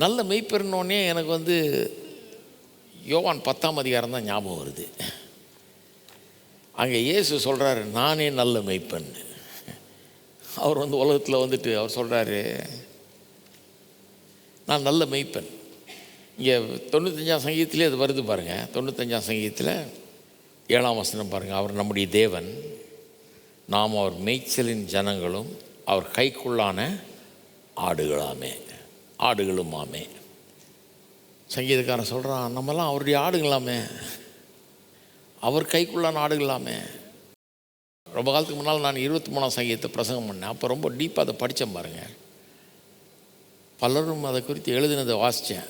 நல்ல மெய்ப்பர்னோடனே எனக்கு யோவான் 10ஆம் அதிகாரம் தான் ஞாபகம் வருது. அங்கே இயேசு சொல்கிறாரு, நானே நல்ல மெய்ப்பன். அவர் உலகத்தில் அவர் சொல்கிறாரு, நான் நல்ல மெய்ப்பன். இங்கே 95ஆம் சங்கீதத்திலே அது வருது பாருங்கள். 95ஆம் சங்கீதத்தில் 7ஆம் வசனம் பாருங்கள். அவர் நம்முடைய தேவன், நாம் அவர் மேய்ச்சலின் ஜனங்களும் அவர் கைக்குள்ளான ஆடுகளுமாமே. சங்கீதக்காரன் சொல்கிறான், நம்மலாம் அவருடைய ஆடுகளாமே, அவர் கைக்குள்ளான ஆடுகளாமே. ரொம்ப காலத்துக்கு முன்னால் நான் 23ஆம் சங்கீதத்தை பிரசங்கம் பண்ணேன். அப்போ ரொம்ப டீப்பாக அதை படித்தேன் பாருங்கள். பலரும் அதை குறித்து எழுதினதை வாசித்தேன்.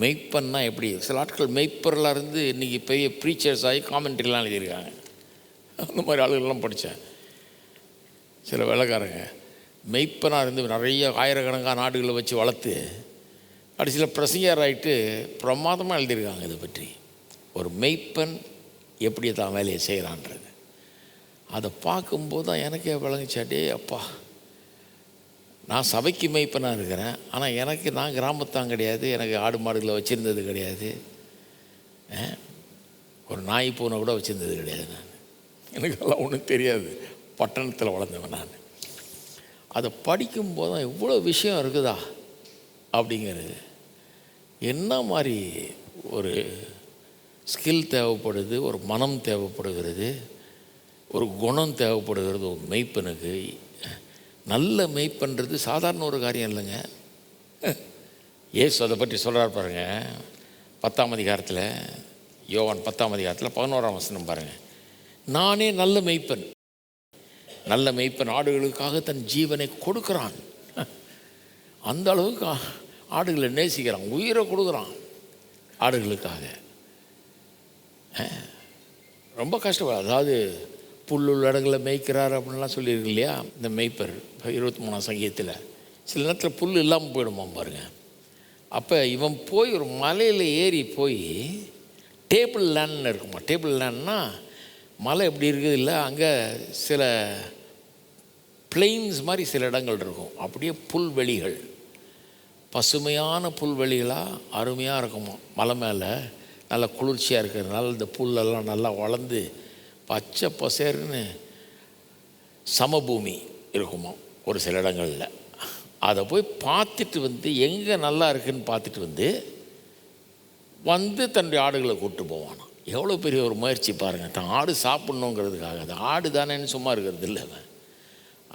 மெய்ப்பன்னா எப்படி? சில ஆட்கள் மெய்ப்பரெலாம் இருந்து இன்றைக்கி பெரிய ப்ரீச்சர்ஸ் ஆகி காமெண்ட்ரிலாம் எழுதியிருக்காங்க. அந்த மாதிரி ஆளுகள்லாம் படித்தேன். சில வேலைக்காரங்க மெய்ப்பனாக இருந்து நிறைய ஆயிரக்கணக்கான நாடுகளை வச்சு வளர்த்து கடைசியில் பிரசங்கர் ஆகிட்டு பிரமாதமாக எழுதியிருக்காங்க இதை பற்றி. ஒரு மெய்ப்பன் எப்படி தான் வேலையை செய்கிறான்றது அதை பார்க்கும்போது தான் எனக்கே விளங்குச்சாட்டே. அப்பா, நான் சபைக்கு மெய்ப்பனாக இருக்கிறேன், ஆனால் நான் கிராமத்தான் கிடையாது, எனக்கு ஆடு மாடுகளை வச்சுருந்தது கிடையாது, ஒரு நாய் பூனை கூட வச்சுருந்தது கிடையாது. நான் எனக்கெல்லாம் ஒன்றும் தெரியாது, பட்டணத்தில் வளர்ந்தவன் நான். அதை படிக்கும்போது தான் எவ்வளோ விஷயம் இருக்குதா அப்படிங்கிறது. என்ன மாதிரி ஒரு ஸ்கில் தேவைப்படுது, ஒரு மனம் தேவைப்படுகிறது, ஒரு குணம் தேவைப்படுகிறது ஒரு மெய்ப்பனுக்கு. நல்ல மெய்ப்பன்றது சாதாரண ஒரு காரியம் இல்லைங்க. இயேசு அதை பற்றி சொல்கிறார் பாருங்க, 10ஆம் அதிகாரத்தில், யோவான் 10ஆம் அதிகாரத்தில் 11ஆம் வசனம் பாருங்கள். நானே நல்ல மெய்ப்பன், நல்ல மெய்ப்பன் ஆடுகளுக்காக தன் ஜீவனை கொடுக்குறான். அந்த அளவுக்கு ஆடுகளை நேசிக்கிறான், உயிரை கொடுக்குறான் ஆடுகளுக்காக. ரொம்ப கஷ்டப்படும். அதாவது புல்லுள்ள இடங்களை மேய்க்கிறார் அப்படின்லாம் சொல்லியிருக்கு இல்லையா இந்த மெய்ப்பர். 23ஆம் சங்கீதத்தில் சில நேரத்தில் புல் இல்லாமல் போயிடுமா பாருங்கள். அப்போ இவன் போய் ஒரு மலையில் ஏறி போய் டேபிள் லேண்ட்னு இருக்குமா. டேபிள் லேண்ட்னா மலை எப்படி இருக்குது இல்லை, அங்கே சில பிளெயின்ஸ் மாதிரி சில இடங்கள் இருக்கும், அப்படியே புல்வெளிகள், பசுமையான புல்வெளிகளாக அருமையாக இருக்குமா. மலை மேலே நல்லா குளிர்ச்சியாக இருக்கிறதுனால இந்த புல்லெல்லாம் நல்லா வளர்ந்து பச்சை பசேர்னு சமபூமி இருக்குமா ஒரு சில இடங்களில். அதை போய் பார்த்துட்டு வந்து எங்கே நல்லா இருக்குதுன்னு பார்த்துட்டு வந்து தன்னுடைய ஆடுகளை கூப்பிட்டு போவானா. எவ்வளோ பெரிய ஒரு முயற்சி பாருங்கள். தான் ஆடு சாப்பிட்ணுங்கிறதுக்காக. அது ஆடு தானேன்னு சும்மா இருக்கிறது இல்லை அவன்.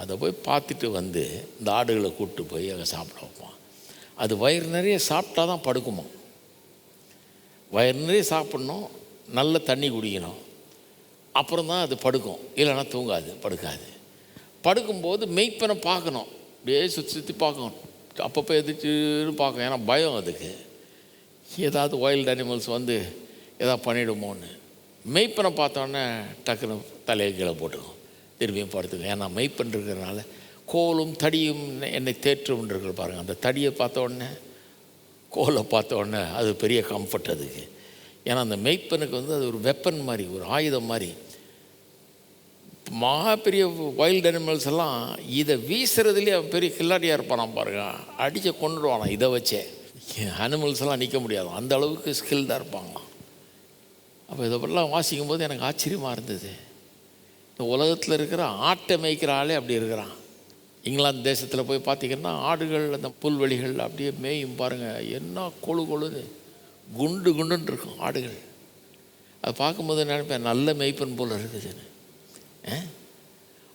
அதை போய் பார்த்துட்டு வந்து இந்த ஆடுகளை கூப்பிட்டு போய் அங்கே சாப்பிட வைப்பான். அது வயிறு நிறைய சாப்பிட்டா தான் படுக்குமா. வயிறு நிறைய சாப்பிட்ணும், நல்ல தண்ணி குடிக்கணும், அப்புறம் தான் அது படுக்கும். இல்லைன்னா தூங்காது, படுக்காது. படுக்கும்போது மெய்ப்பனை பார்க்கணும், அப்படியே சுற்றி சுற்றி பார்க்கணும், அப்பப்போ எதிர்த்துன்னு பார்க்கணும். ஏன்னா பயம் அதுக்கு, ஏதாவது வைல்டு அனிமல்ஸ் வந்து எதாவது பண்ணிவிடுமோன்னு. மெய்ப்பனை பார்த்தோன்னே டக்குன்னு தலையை கீழே போட்டுக்கும், திரும்பியும் படுத்துக்கும். ஏன்னா மெய்ப்பன் இருக்கிறதுனால கோலும் தடியும் என்னை தேற்றும் இருக்கிற பாருங்கள். அந்த தடியை பார்த்த உடனே, கோலை பார்த்த உடனே அது பெரிய கம்ஃபர்ட் அதுக்கு. ஏன்னா அந்த மெய்ப்பனுக்கு வந்து அது ஒரு வெப்பன் மாதிரி, ஒரு ஆயுதம் மாதிரி. பெரிய வைல்டு அனிமல்ஸ் எல்லாம் இதை வீசுறதுலேயே அவன் பெரிய கில்லாடியாக இருப்பானான் பாருங்க, அடித்து கொண்டுடுவானா இதை வச்சே. அனிமல்ஸ் எல்லாம் நிற்க முடியாது, அந்த அளவுக்கு ஸ்கில்டாக இருப்பாங்களாம். அப்போ இதை பற்றிலாம் வாசிக்கும் போது எனக்கு ஆச்சரியமாக இருந்தது. இந்த உலகத்தில் இருக்கிற ஆட்டை மேய்க்கிற ஆளே அப்படி இருக்கிறான். இங்கிலாந்து தேசத்தில் போய் பார்த்திங்கன்னா ஆடுகள் அந்த புல்வெளிகள் அப்படியே மேயும் பாருங்கள், என்ன கொழு கொழுன்னு குண்டு குண்டுன்னு இருக்கும் ஆடுகள். அதை பார்க்கும்போது நினைப்பேன், நல்ல மேய்ப்பன் போல் இருக்குதுன்னு.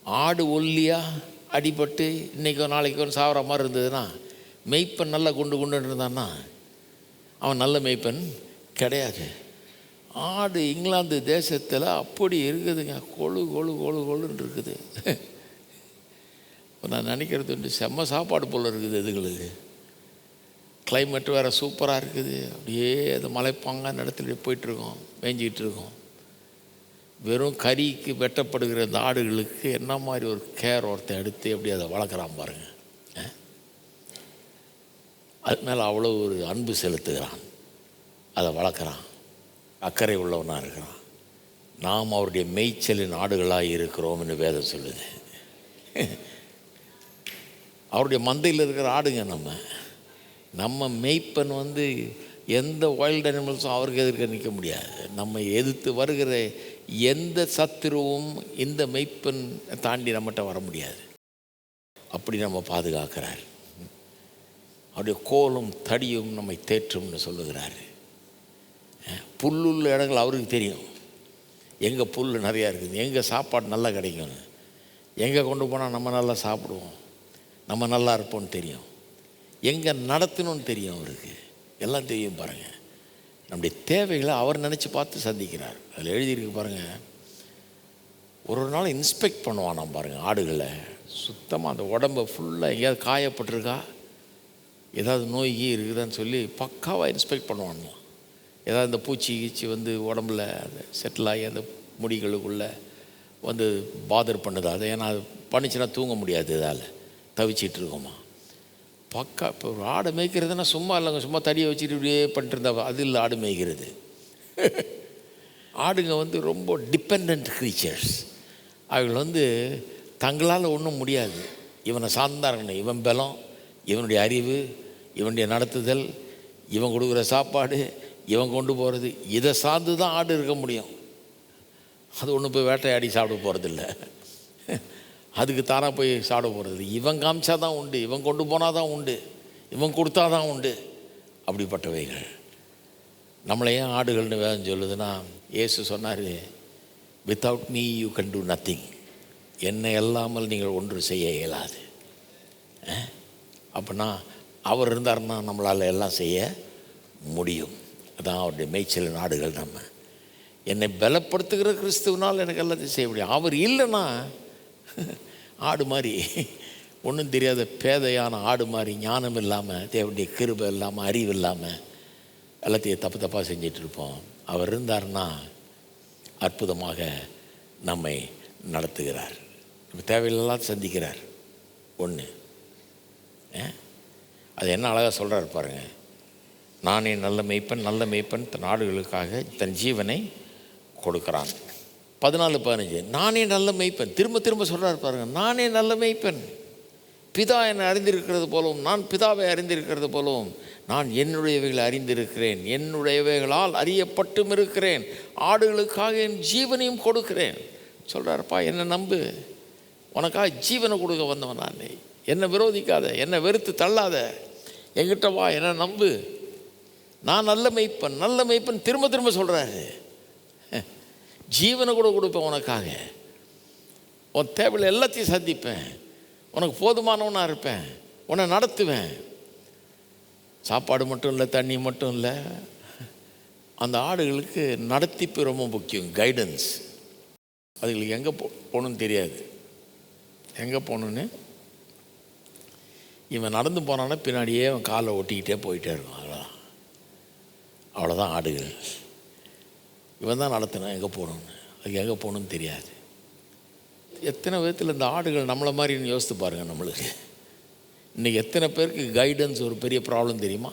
ஆடு ஒல்லியாக அடிபட்டு இன்றைக்கோ நாளைக்கோ சாவர மாதிரி இருந்ததுன்னா, மெய்ப்பன் நல்லா குண்டு குண்டுன்னு இருந்தான்னா அவன் நல்ல மெய்ப்பன் கிடையாது. ஆடு இங்கிலாந்து தேசத்தில் அப்படி இருக்குதுங்க, கொழு கொழு கொழு கொழுன்னு இருக்குது. இப்போ நான் நினைக்கிறது உண்டு, செம்ம சாப்பாடு போல் இருக்குது இதுங்களுக்கு. கிளைமேட் வேறு சூப்பராக இருக்குது, அப்படியே அது மலைப்பாங்கான இடத்துல போயிட்டுருக்கோம், மேய்ஞ்சிக்கிட்டு இருக்கோம். வெறும் கறிக்கு வெட்டப்படுகிற இந்த ஆடுகளுக்கு என்ன மாதிரி ஒரு கேர் ஒருத்தன் எடுத்து எப்படி அதை வளர்க்குறான் பாருங்கள். அது மேலே அவ்வளோ ஒரு அன்பு செலுத்துகிறான், அதை வளர்க்குறான், அக்கறை உள்ளவனாக இருக்கிறான். நாம் அவருடைய மேய்ச்சலின் ஆடுகளாக இருக்கிறோம்னு வேதம் சொல்லுது. அவருடைய மந்தையில் இருக்கிற ஆடுங்க நம்ம மெய்ப்பன் வந்து எந்த வைல்டு அனிமல்ஸும் அவருக்கு எதிர்க்க நிற்க முடியாது. நம்ம எதிர்த்து வருகிற எந்த சத்துருவும் இந்த மெய்ப்பன் தாண்டி நம்மகிட்ட வர முடியாது. அப்படி நம்ம பாதுகாக்கிறார். அவருடைய கோலும் தடியும் நம்மை தேற்றும்னு சொல்லுகிறார். புல்லுள்ள இடங்கள் அவருக்கு தெரியும், எங்கே புல் நிறையா இருக்குது, எங்கே சாப்பாடு நல்லா கிடைக்கும்னு, எங்கே கொண்டு போனால் நம்ம நல்லா சாப்பிடுவோம், நம்ம நல்லா இருப்போம்னு தெரியும், எங்கே நடத்தணும்னு தெரியும் அவருக்கு, எல்லாம் தெரியும் பாருங்கள். நம்முடைய தேவைகளை அவர் நினச்சி பார்த்து சந்திக்கிறார். அதில் எழுதியிருக்கு பாருங்கள், ஒரு நாள் இன்ஸ்பெக்ட் பண்ணுவான் நான் பாருங்கள் ஆடுகளை. சுத்தமாக அந்த உடம்பை ஃபுல்லாக எங்கேயாவது காயப்பட்டிருக்கா, ஏதாவது நோய்கி இருக்குதான்னு சொல்லி பக்காவாக இன்ஸ்பெக்ட் பண்ணுவான். ஏதாவது இந்த பூச்சி கீச்சி வந்து உடம்புல செட்டில் ஆகி அந்த முடிகளுக்குள்ளே வந்து பாதர் பண்ணுது அதை. ஏன்னா அது பண்ணிச்சுன்னா தூங்க முடியாது, இதால் தவிச்சிட்டு இருக்கோமா. பக்கா இப்போ ஒரு ஆடு மேய்க்கிறதுனா சும்மா இல்லைங்க, சும்மா தடியை வச்சுட்டு இப்படியே பண்ணிட்டு இருந்தா அது இல்லை ஆடு மேய்க்கிறது. ஆடுங்க வந்து ரொம்ப டிபெண்ட் க்ரீச்சர்ஸ். அவர்கள் வந்து தங்களால் ஒன்றும் முடியாது, இவனை சார்ந்தாருங்க. இவன் பலம், இவனுடைய அறிவு, இவனுடைய நடத்துதல், இவன் கொடுக்குற சாப்பாடு, இவன் கொண்டு போகிறது, இதை சார்ந்து தான் ஆடு இருக்க முடியும். அது ஒன்றும் போய் வேட்டையாடி சாப்பிட போகிறதில்ல, அதுக்கு தானாக போய் சாப்பிட போகிறது. இவன் காமிச்சா தான் உண்டு, இவன் கொண்டு போனால் தான் உண்டு, இவன் கொடுத்தா தான் உண்டு. அப்படிப்பட்டவைகள் நம்மளை ஏன் ஆடுகள்னு வேதம் சொல்லுதுன்னா, இயேசு சொன்னார், without me you can do nothing. என்னை இல்லாமல் நீங்கள் ஒன்று செய்ய இயலாது. அப்படின்னா அவர் இருந்தார்னா நம்மளால் எல்லாம் செய்ய முடியும். அதான் அவருடைய மேய்ச்சல் ஆடுகள். நம்ம என்னை பலப்படுத்துகிற கிறிஸ்துவனால் எனக்கு எல்லாத்தையும் செய்ய முடியும். அவர் இல்லைன்னா ஆடு மாதிரி, ஒன்றும் தெரியாத பேதையான ஆடு மாதிரி, ஞானம் இல்லாமல், தேவனுடைய கிருபை இல்லாமல், அறிவு இல்லாமல் எல்லாத்தையும் தப்பு தப்பாக செஞ்சிட்டு இருப்போம். அவர் இருந்தார்னா அற்புதமாக நம்மை நடத்துகிறார். நம்ம தேவையில்லாம் சந்திக்கிறார். ஒன்று அது என்ன அழகாக சொல்கிறார் பாருங்க. நானே நல்ல மேய்ப்பன், நல்ல மேய்ப்பன் தன் ஆடுகளுக்காக தன் ஜீவனை கொடுக்குறான். 14-15 நானே நல்ல மேய்ப்பன். திரும்ப திரும்ப சொல்கிறார் பாருங்க, நானே நல்ல மேய்ப்பன். பிதா என்னை அறிந்திருக்கிறது போலவும் நான் பிதாவை அறிந்திருக்கிறது போலவும் நான் என்னுடையவைகளை அறிந்திருக்கிறேன், என்னுடையவைகளால் அறியப்பட்டும் இருக்கிறேன், ஆடுகளுக்காக என் ஜீவனையும் கொடுக்கிறேன் சொல்கிறாருப்பா. என்னை நம்பு, உனக்காக ஜீவனை கொடுக்க வந்தவன் நான். என்னை விரோதிக்காத, என்னை வெறுத்து தள்ளாத, என்கிட்ட வா, என்னை நம்பு. நான் நல்ல மேய்ப்பன், நல்ல மேய்ப்பன் திரும்ப திரும்ப சொல்கிறாரு. ஜீவனை கூட கொடுப்பேன் உனக்காக, உன் தேவையில் எல்லாத்தையும் சந்திப்பேன், உனக்கு போதுமானவனாக இருப்பேன், உன்னை நடத்துவேன். சாப்பாடு மட்டும் இல்லை, தண்ணி மட்டும் இல்லை, அந்த ஆடுகளுக்கு நடத்திப்பு ரொம்ப முக்கியம். கைடன்ஸ். அதுங்களுக்கு எங்கே போகணுன்னு தெரியாது. எங்கே போகணுன்னு இவன் நடந்து போனான்னா பின்னாடியே அவன் காலை ஒட்டிக்கிட்டே போயிட்டே இருக்கும். அவ்வளோதான் ஆடுகள். இவன் தான் நடத்தினான் எங்கே போகணுன்னு. அதுக்கு எங்கே போகணுன்னு தெரியாது. எத்தனை விதத்தில் இந்த ஆடுகள் நம்மளை மாதிரின்னு யோசித்து பாருங்கள். நம்மளுக்கு இன்றைக்கி எத்தனை பேருக்கு கைடன்ஸ் ஒரு பெரிய ப்ராப்ளம் தெரியுமா?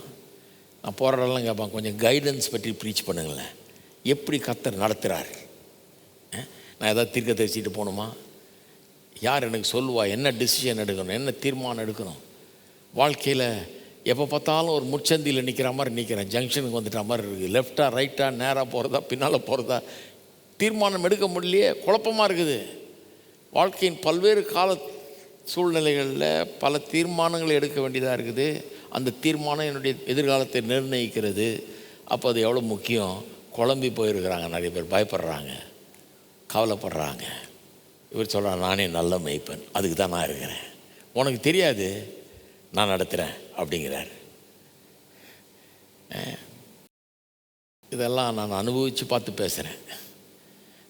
நான் போகிற இடம்லாம் கேட்பான், கொஞ்சம் கைடன்ஸ் பற்றி ப்ரீச் பண்ணுங்களேன். எப்படி கர்த்தர் நடத்துகிறார்? நான் எதாவது தீர்க்க தரிசிட்டு போகணுமா? யார் எனக்கு சொல்லுவா என்ன டிசிஷன் எடுக்கணும், என்ன தீர்மானம் எடுக்கணும்? வாழ்க்கையில் எப்போ பார்த்தாலும் ஒரு முச்சந்தியில் நிற்கிற மாதிரி நிற்கிறேன். ஜங்ஷனுக்கு வந்துட்ட மாதிரி இருக்குது. லெஃப்டாக ரைட்டாக, நேராக போகிறதா பின்னால் போகிறதா, தீர்மானம் எடுக்க முடியலையே, குழப்பமாக இருக்குது. வாழ்க்கையின் பல்வேறு கால சூழ்நிலைகளில் பல தீர்மானங்களை எடுக்க வேண்டியதாக இருக்குது. அந்த தீர்மானம் என்னுடைய எதிர்காலத்தை நிர்ணயிக்கிறது. அப்போ அது எவ்வளோ முக்கியம். குழம்பி போயிருக்கிறாங்க நிறைய பேர், பயப்படுறாங்க, கவலைப்படுறாங்க. இவர் சொல்கிறார், நானே நல்ல மேய்ப்பன், அதுக்கு தான் நான் இருக்கிறேன், உனக்கு தெரியாது, நான் நடத்துகிறேன் அப்படிங்கிறார். இதெல்லாம் நான் அனுபவித்து பார்த்து பேசுகிறேன்.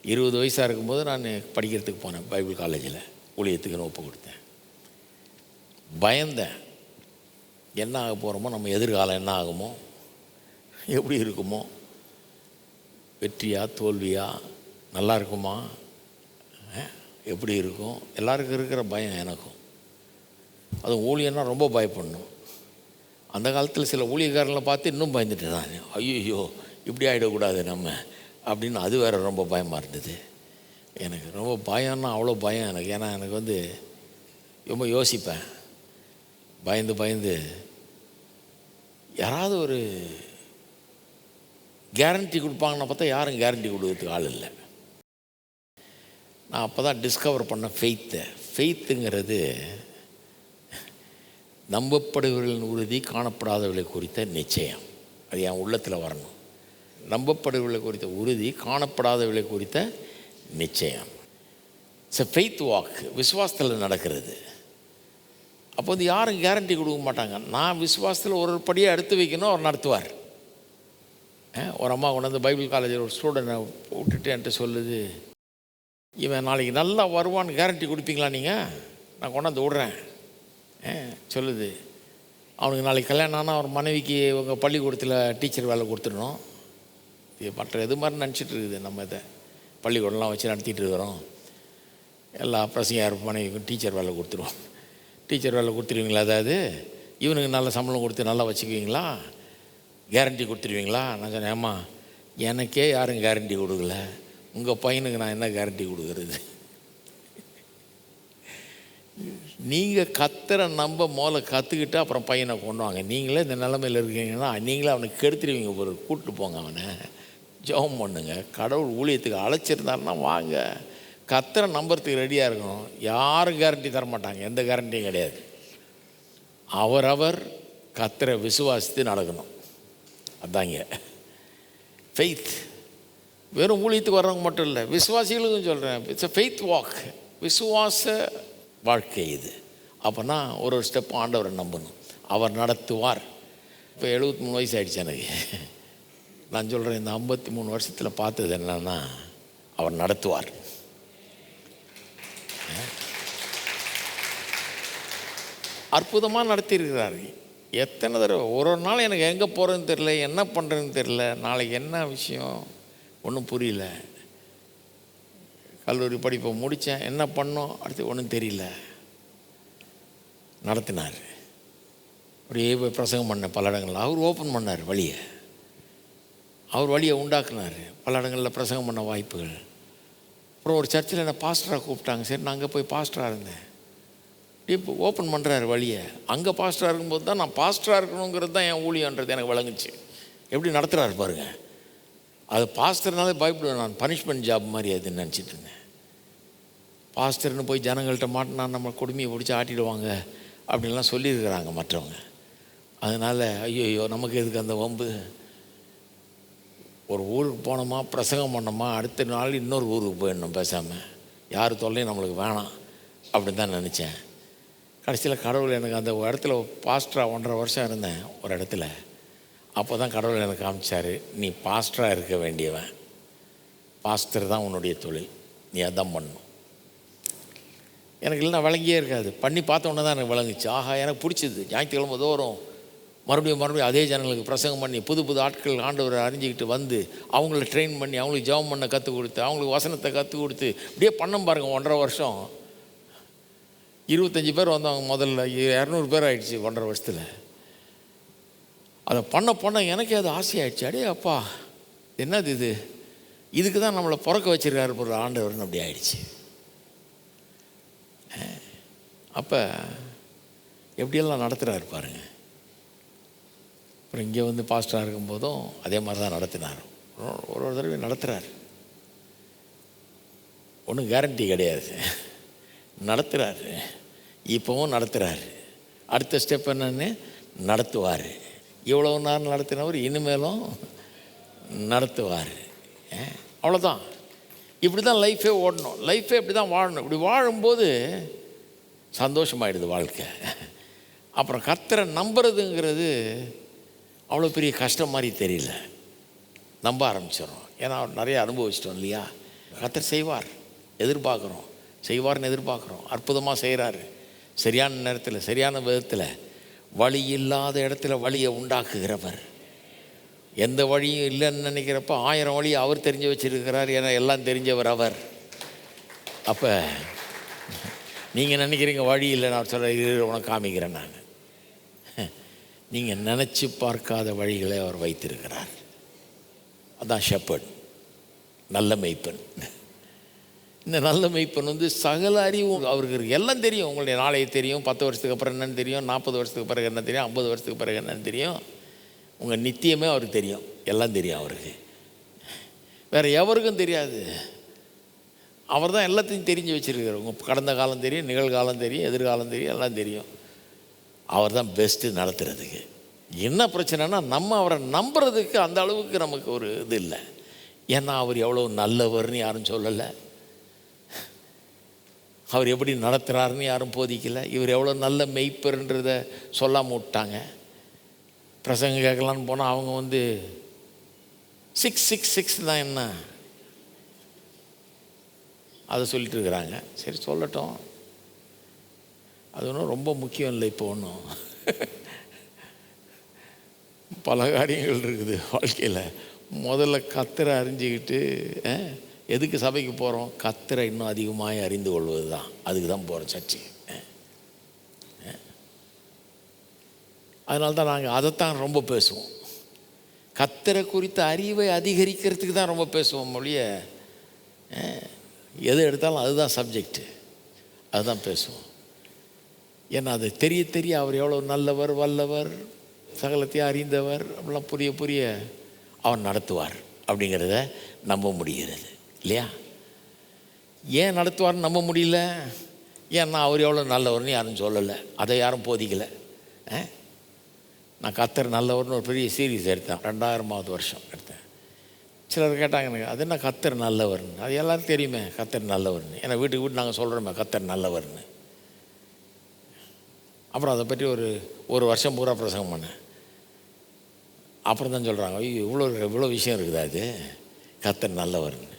20 வயசாக இருக்கும்போது நான் படிக்கிறதுக்கு போனேன். பைபிள் காலேஜில் ஊழியத்துக்குன்னு ஒப்பு கொடுத்தேன். பயந்தேன், என்ன ஆக போகிறோமோ, நம்ம எதிர்காலம் என்ன ஆகுமோ, எப்படி இருக்குமோ, வெற்றியா தோல்வியா, நல்லா இருக்குமா, எப்படி இருக்கும், எல்லாருக்கும் இருக்கிற பயம் எனக்கும். அதுவும் ஊழியன்னா ரொம்ப பயப்படணும். அந்த காலத்தில் சில ஊழியக்காரங்களை பார்த்து இன்னும் பயந்துட்டேன் நான். ஐயோ இப்படி ஆகிடக்கூடாது நம்ம அப்படின்னு. அது வேறு ரொம்ப பயமாக இருந்தது எனக்கு. ரொம்ப பயம்னா அவ்வளோ பயம் எனக்கு. ஏன்னா எனக்கு ரொம்ப யோசிப்பேன். பயந்து பயந்து யாராவது ஒரு கேரண்டி கொடுப்பாங்கன்னு பார்த்தா யாரும் கேரண்டி கொடுக்கறதுக்கு ஆள் இல்லை. நான் அப்போ தான் டிஸ்கவர் பண்ண ஃபெய்த்துங்கிறது நம்பப்படுவர்களின் உறுதி, காணப்படாதவர்களை குறித்த நிச்சயம். அது என் உள்ளத்தில் வரணும். நம்பப்படுவர்களை குறித்த உறுதி, காணப்படாதவர்களை குறித்த நிச்சயம். It's faith walk. விசுவாசத்தில் நடக்கிறது. அப்போ யாரும் கேரண்டி கொடுக்க மாட்டாங்க. நான் விசுவாசத்தில் ஒரு படியாக எடுத்து வைக்கணும், அவர் நடத்துவார். ஒரு அம்மா கொண்டாந்து பைபிள் காலேஜில் ஒரு ஸ்டூடெண்ட்டை விட்டுட்டு என்கிட்ட சொல்லுது, இவன் நாளைக்கு நல்லா வருவான்னு கேரண்டி கொடுப்பீங்களா நீங்கள்? நான் கொண்டாந்து விட்றேன் சொல்லுது. அவனுக்கு நாளைக்கு கல்யாணம் ஆனால் அவர் மனைவிக்கு உங்கள் பள்ளிக்கூடத்தில் டீச்சர் வேலை கொடுத்துடணும். இது மற்ற எது மாதிரி நினச்சிட்டு இருக்குது. நம்ம இதை பள்ளிக்கூடம்லாம் வச்சு நடத்திட்டு இருக்கிறோம். எல்லா பிரசங்க மனைவிக்கும் டீச்சர் வேலை கொடுத்துருவோம். டீச்சர் வேலை கொடுத்துருவீங்களா? அதாவது இவனுக்கு நல்ல சம்பளம் கொடுத்து நல்லா வச்சுக்குவீங்களா? கேரண்டி கொடுத்துருவீங்களா? நான் சொன்னேன், ஏம்மா எனக்கே யாரும் கேரண்டி கொடுக்கல, உங்கள் பையனுக்கு நான் என்ன கேரண்டி கொடுக்குறது? நீங்கள் கத்தரை நம்ப முதல்ல கற்றுக்கிட்டு அப்புறம் பையனை கொண்டு வாங்க. நீங்களே இந்த நிலைமையில் இருக்கீங்கன்னா நீங்களே அவனுக்கு கெடுத்துருவீங்க. ஒரு கூப்பிட்டு போங்க, அவனை ஜெபம் பண்ணுங்க. கடவுள் ஊழியத்துக்கு அழைச்சிருந்தாருன்னா வாங்க. கத்தரை நம்புறதுக்கு ரெடியாக இருக்கணும். யாரும் கேரண்டி தர மாட்டாங்க, எந்த கேரண்டியும் கிடையாது. அவரவர் கத்தரை விசுவாசித்து நடக்கணும். அதாங்க. ஃபெய்த். வெறும் ஊழியத்துக்கு வர்றவங்க மட்டும் இல்லை, விசுவாசிகளுக்கும் சொல்கிறேன். இட்ஸ் அ ஃபெய்த் வாக், விசுவாச வாழ்க்கை இது. அப்போனா ஒரு ஸ்டெப் ஆண்டவரை நம்பணும், அவர் நடத்துவார். இப்போ 73 வயசு ஆகிடுச்சு எனக்கு. நான் சொல்கிறேன், இந்த 53 வருஷத்தில் பார்த்தது என்னன்னா, அவர் நடத்துவார். அற்புதமாக நடத்தியிருக்கிறார். எத்தனை தடவை ஒரு நாள் எனக்கு எங்கே போகிறதுன்னு தெரில, என்ன பண்ணுறதுன்னு தெரில, நாளைக்கு என்ன விஷயம் ஒன்றும் புரியல. கல்லூரி படிப்பை முடித்தேன், என்ன பண்ணோம் அடுத்து ஒன்றும் தெரியல. நடத்தினார். அப்படியே போய் பிரசங்கம் பண்ண பல இடங்களில் அவர் ஓப்பன் பண்ணார் வழியை, அவர் வழியை உண்டாக்குனார். பல இடங்களில் பிரசங்கம் பண்ண வாய்ப்புகள். அப்புறம் ஒரு சர்ச்சில் என்னை பாஸ்டராக கூப்பிட்டாங்க. சரி, நான் அங்கே போய் பாஸ்டராக இருந்தேன். இப்போ ஓப்பன் பண்ணுறாரு வழியை. அங்கே பாஸ்டராக இருக்கும்போது தான் நான் பாஸ்டராக இருக்கணுங்கிறது தான் என் ஊழியன்றது எனக்கு விளங்குச்சு. எப்படி நடத்துகிறாரு பாருங்கள். அது பாஸ்டர்னாலே பயப்படுவேன் நான், பனிஷ்மெண்ட் ஜாப் மாதிரி அதுன்னு நினச்சிட்டு இருந்தேன். பாஸ்டர்னு போய் ஜனங்கள்கிட்ட மாட்டினா நம்ம கொடுமையை பிடிச்சி ஆட்டிடுவாங்க அப்படின்லாம் சொல்லியிருக்கிறாங்க மற்றவங்க. அதனால் ஐயோ நமக்கு எதுக்கு அந்த வம்பு. ஒரு ஊருக்கு போனோமா, பிரசங்கம் பண்ணோமா, அடுத்த நாள் இன்னொரு ஊருக்கு போயிடணும் பேசாமல், யார் தொல்லையும் நம்மளுக்கு வேணாம் அப்படின்னு தான் நினச்சேன். கடைசியில் கடவுள் எனக்கு அந்த இடத்துல பாஸ்டராக 1.5 வருஷம் இருந்தேன் ஒரு இடத்துல. அப்போ தான் கடவுள் எனக்கு காமிச்சார், நீ பாஸ்டராக இருக்க வேண்டியவன், பாஸ்டர் தான் உன்னுடைய தொழில், நீ அதான் பண்ணணும். எனக்கு இல்லைன்னா விளங்கியே இருக்காது. பண்ணி பார்த்த உடனே தான் எனக்கு விளங்குச்சு. ஆஹா, எனக்கு பிடிச்சிது. ஞாயிற்றுக்கிழமை தோறும் மறுபடியும் அதே ஜனங்களுக்கு பிரசங்கம் பண்ணி புது புது ஆட்கள் ஆண்டவரை அறிஞ்சிக்கிட்டு வந்து அவங்கள ட்ரெயின் பண்ணி அவங்களுக்கு ஜெபம் பண்ண கற்றுக் கொடுத்து அவங்களுக்கு வசனத்தை கற்றுக் கொடுத்து இப்படியே பண்ணோம் பாருங்கள். 1.5 வருஷம் 25 பேர் வந்தவங்க, முதல்ல 200 பேர் ஆகிடுச்சு 1.5 வருஷத்தில். அதை பண்ண எனக்கே அது ஆசையாகிடுச்சு. அடே அப்பா, என்னது இது, இதுக்கு தான் நம்மளை பிறக்க வச்சிருக்காரு ஒரு ஆண்டவர்னு அப்படி ஆயிடுச்சு. அப்போ எப்படியெல்லாம் நடத்துகிறாரு பாருங்க. அப்புறம் இங்கே வந்து பாஸ்டராக இருக்கும்போதும் அதே மாதிரி தான் நடத்தினார். ஒரு தடவை நடத்துகிறார், ஒன்றும் கேரண்டி கிடையாது, நடத்துகிறாரு. இப்போவும் நடத்துகிறாரு. அடுத்த ஸ்டெப் என்னன்னு நடத்துவார். இவ்வளோ நேரம் நடத்தினவர் இனிமேலும் நடத்துவார். அவ்வளோதான். இப்படி தான் லைஃபே ஓடணும், லைஃபே இப்படி தான் வாழணும். இப்படி வாழும்போது சந்தோஷமாயிடுது வாழ்க்கை. அப்புறம் கர்த்தரை நம்புறதுங்கிறது அவ்வளோ பெரிய கஷ்டம் மாதிரி தெரியல, நம்ப ஆரம்பிச்சிடறோம். ஏன்னா அவர் நிறைய அனுபவிச்சிட்டோம் இல்லையா. கர்த்தர் செய்வார், எதிர்பார்க்குறோம், செய்வார்னு எதிர்பார்க்குறோம். அற்புதமாக செய்கிறாரு. சரியான நேரத்தில் சரியான விதத்தில், வழி இல்லாத இடத்துல வழியை உண்டாக்குகிறவர். எந்த வழியும் இல்லைன்னு நினைக்கிறப்ப 1000 வழி அவர் தெரிஞ்சு வச்சுருக்கிறார். ஏன்னா எல்லாம் தெரிஞ்சவர் அவர். அப்போ நீங்கள் நினைக்கிறீங்க வழி இல்லை, நான் சொல்ல இது உனக்கு காமிக்கிறேன். நான் நீங்கள் நினச்சி பார்க்காத வழிகளை அவர் வைத்திருக்கிறார். அதான் ஷெப்பர்ட், நல்ல மேய்ப்பன். இந்த நல்ல மேய்ப்பன் வந்து சகல அறிவும் அவருக்கு எல்லாம் தெரியும். உங்களுடைய நாளையை தெரியும், 10 வருஷத்துக்கு அப்புறம் என்னன்னு தெரியும், 40 வருஷத்துக்கு பிறகு என்ன தெரியும், 50 வருஷத்துக்கு பிறகு என்னன்னு தெரியும். உங்கள் நித்தியமே அவருக்கு தெரியும், எல்லாம் தெரியும் அவருக்கு. வேறு எவருக்கும் தெரியாது. அவர் தான் எல்லாத்தையும் தெரிஞ்சு வச்சுருக்கார். உங்கள் கடந்த காலம் தெரியும், நிகழ்காலம் தெரியும், எதிர்காலம் தெரியும், எல்லாம் தெரியும். அவர் தான் பெஸ்ட்டு நடத்துறதுக்கு. என்ன பிரச்சனைனா நம்ம அவரை நம்புறதுக்கு அந்த அளவுக்கு நமக்கு ஒரு இது இல்லை. ஏன்னா அவர் எவ்வளோ நல்லவர்னு யாரும் சொல்லலை, அவர் எப்படி நடத்துகிறாருன்னு யாரும் போதிக்கலை. இவர் எவ்வளோ நல்ல மெய்ப்பர்ன்றதை சொல்லாமல் விட்டாங்க. பிரசங்க கேட்கலான்னு போனால் அவங்க வந்து 666 தான் என்ன அதை சொல்லிட்டு இருக்கிறாங்க. சரி சொல்லட்டும், அது ஒன்றும் ரொம்ப முக்கியம் இல்லை. இப்போ ஒன்றும் பல காரியங்கள் இருக்குது வாழ்க்கையில். முதல்ல கர்த்தரை அறிஞ்சிக்கிட்டு, எதுக்கு சபைக்கு போகிறோம், கர்த்தரை இன்னும் அதிகமாக அறிந்து கொள்வது தான். அதுக்கு தான் போகிறோம் சர்ச்சு. அதனால தான் நாங்கள் அதைத்தான் ரொம்ப பேசுவோம். கர்த்தரை குறித்த அறிவை அதிகரிக்கிறதுக்கு தான் ரொம்ப பேசுவோம் மொழிய. எது எடுத்தாலும் அதுதான் சப்ஜெக்டு, அதுதான் பேசுவோம். ஏன்னா அது தெரிய தெரிய அவர் எவ்வளோ நல்லவர், வல்லவர், சகலத்தையும் அறிந்தவர் அப்படிலாம் புரிய அவர் நடத்துவார் அப்படிங்கிறத நம்ப முடிகிறது இல்லையா. ஏன் நடத்துவார்னு நம்ப முடியல? ஏன்னா அவர் எவ்வளோ நல்லவர்னு யாரும் சொல்லலை, அதை யாரும் போதிக்கலை. நான் கர்த்தர் நல்லவர்னு ஒரு பெரிய சீரீஸ் எடுத்தேன், 2000வது வருஷம் எடுத்தேன். சிலர் கேட்டாங்க எனக்கு, அது என்ன கர்த்தர் நல்லவர்னு? அது எல்லோரும் தெரியுமே கர்த்தர் நல்லவர்னு. ஏன்னா வீட்டுக்கு நாங்கள் சொல்கிறோமே கர்த்தர் நல்லவர்னு. அப்புறம் அதை பற்றி ஒரு வருஷம் பூரா பிரசங்கம் பண்ணேன். அப்புறம் தான் சொல்கிறாங்க, ஐயோ இவ்வளோ விஷயம் இருக்குதா அது, கர்த்தர் நல்லவர்னு.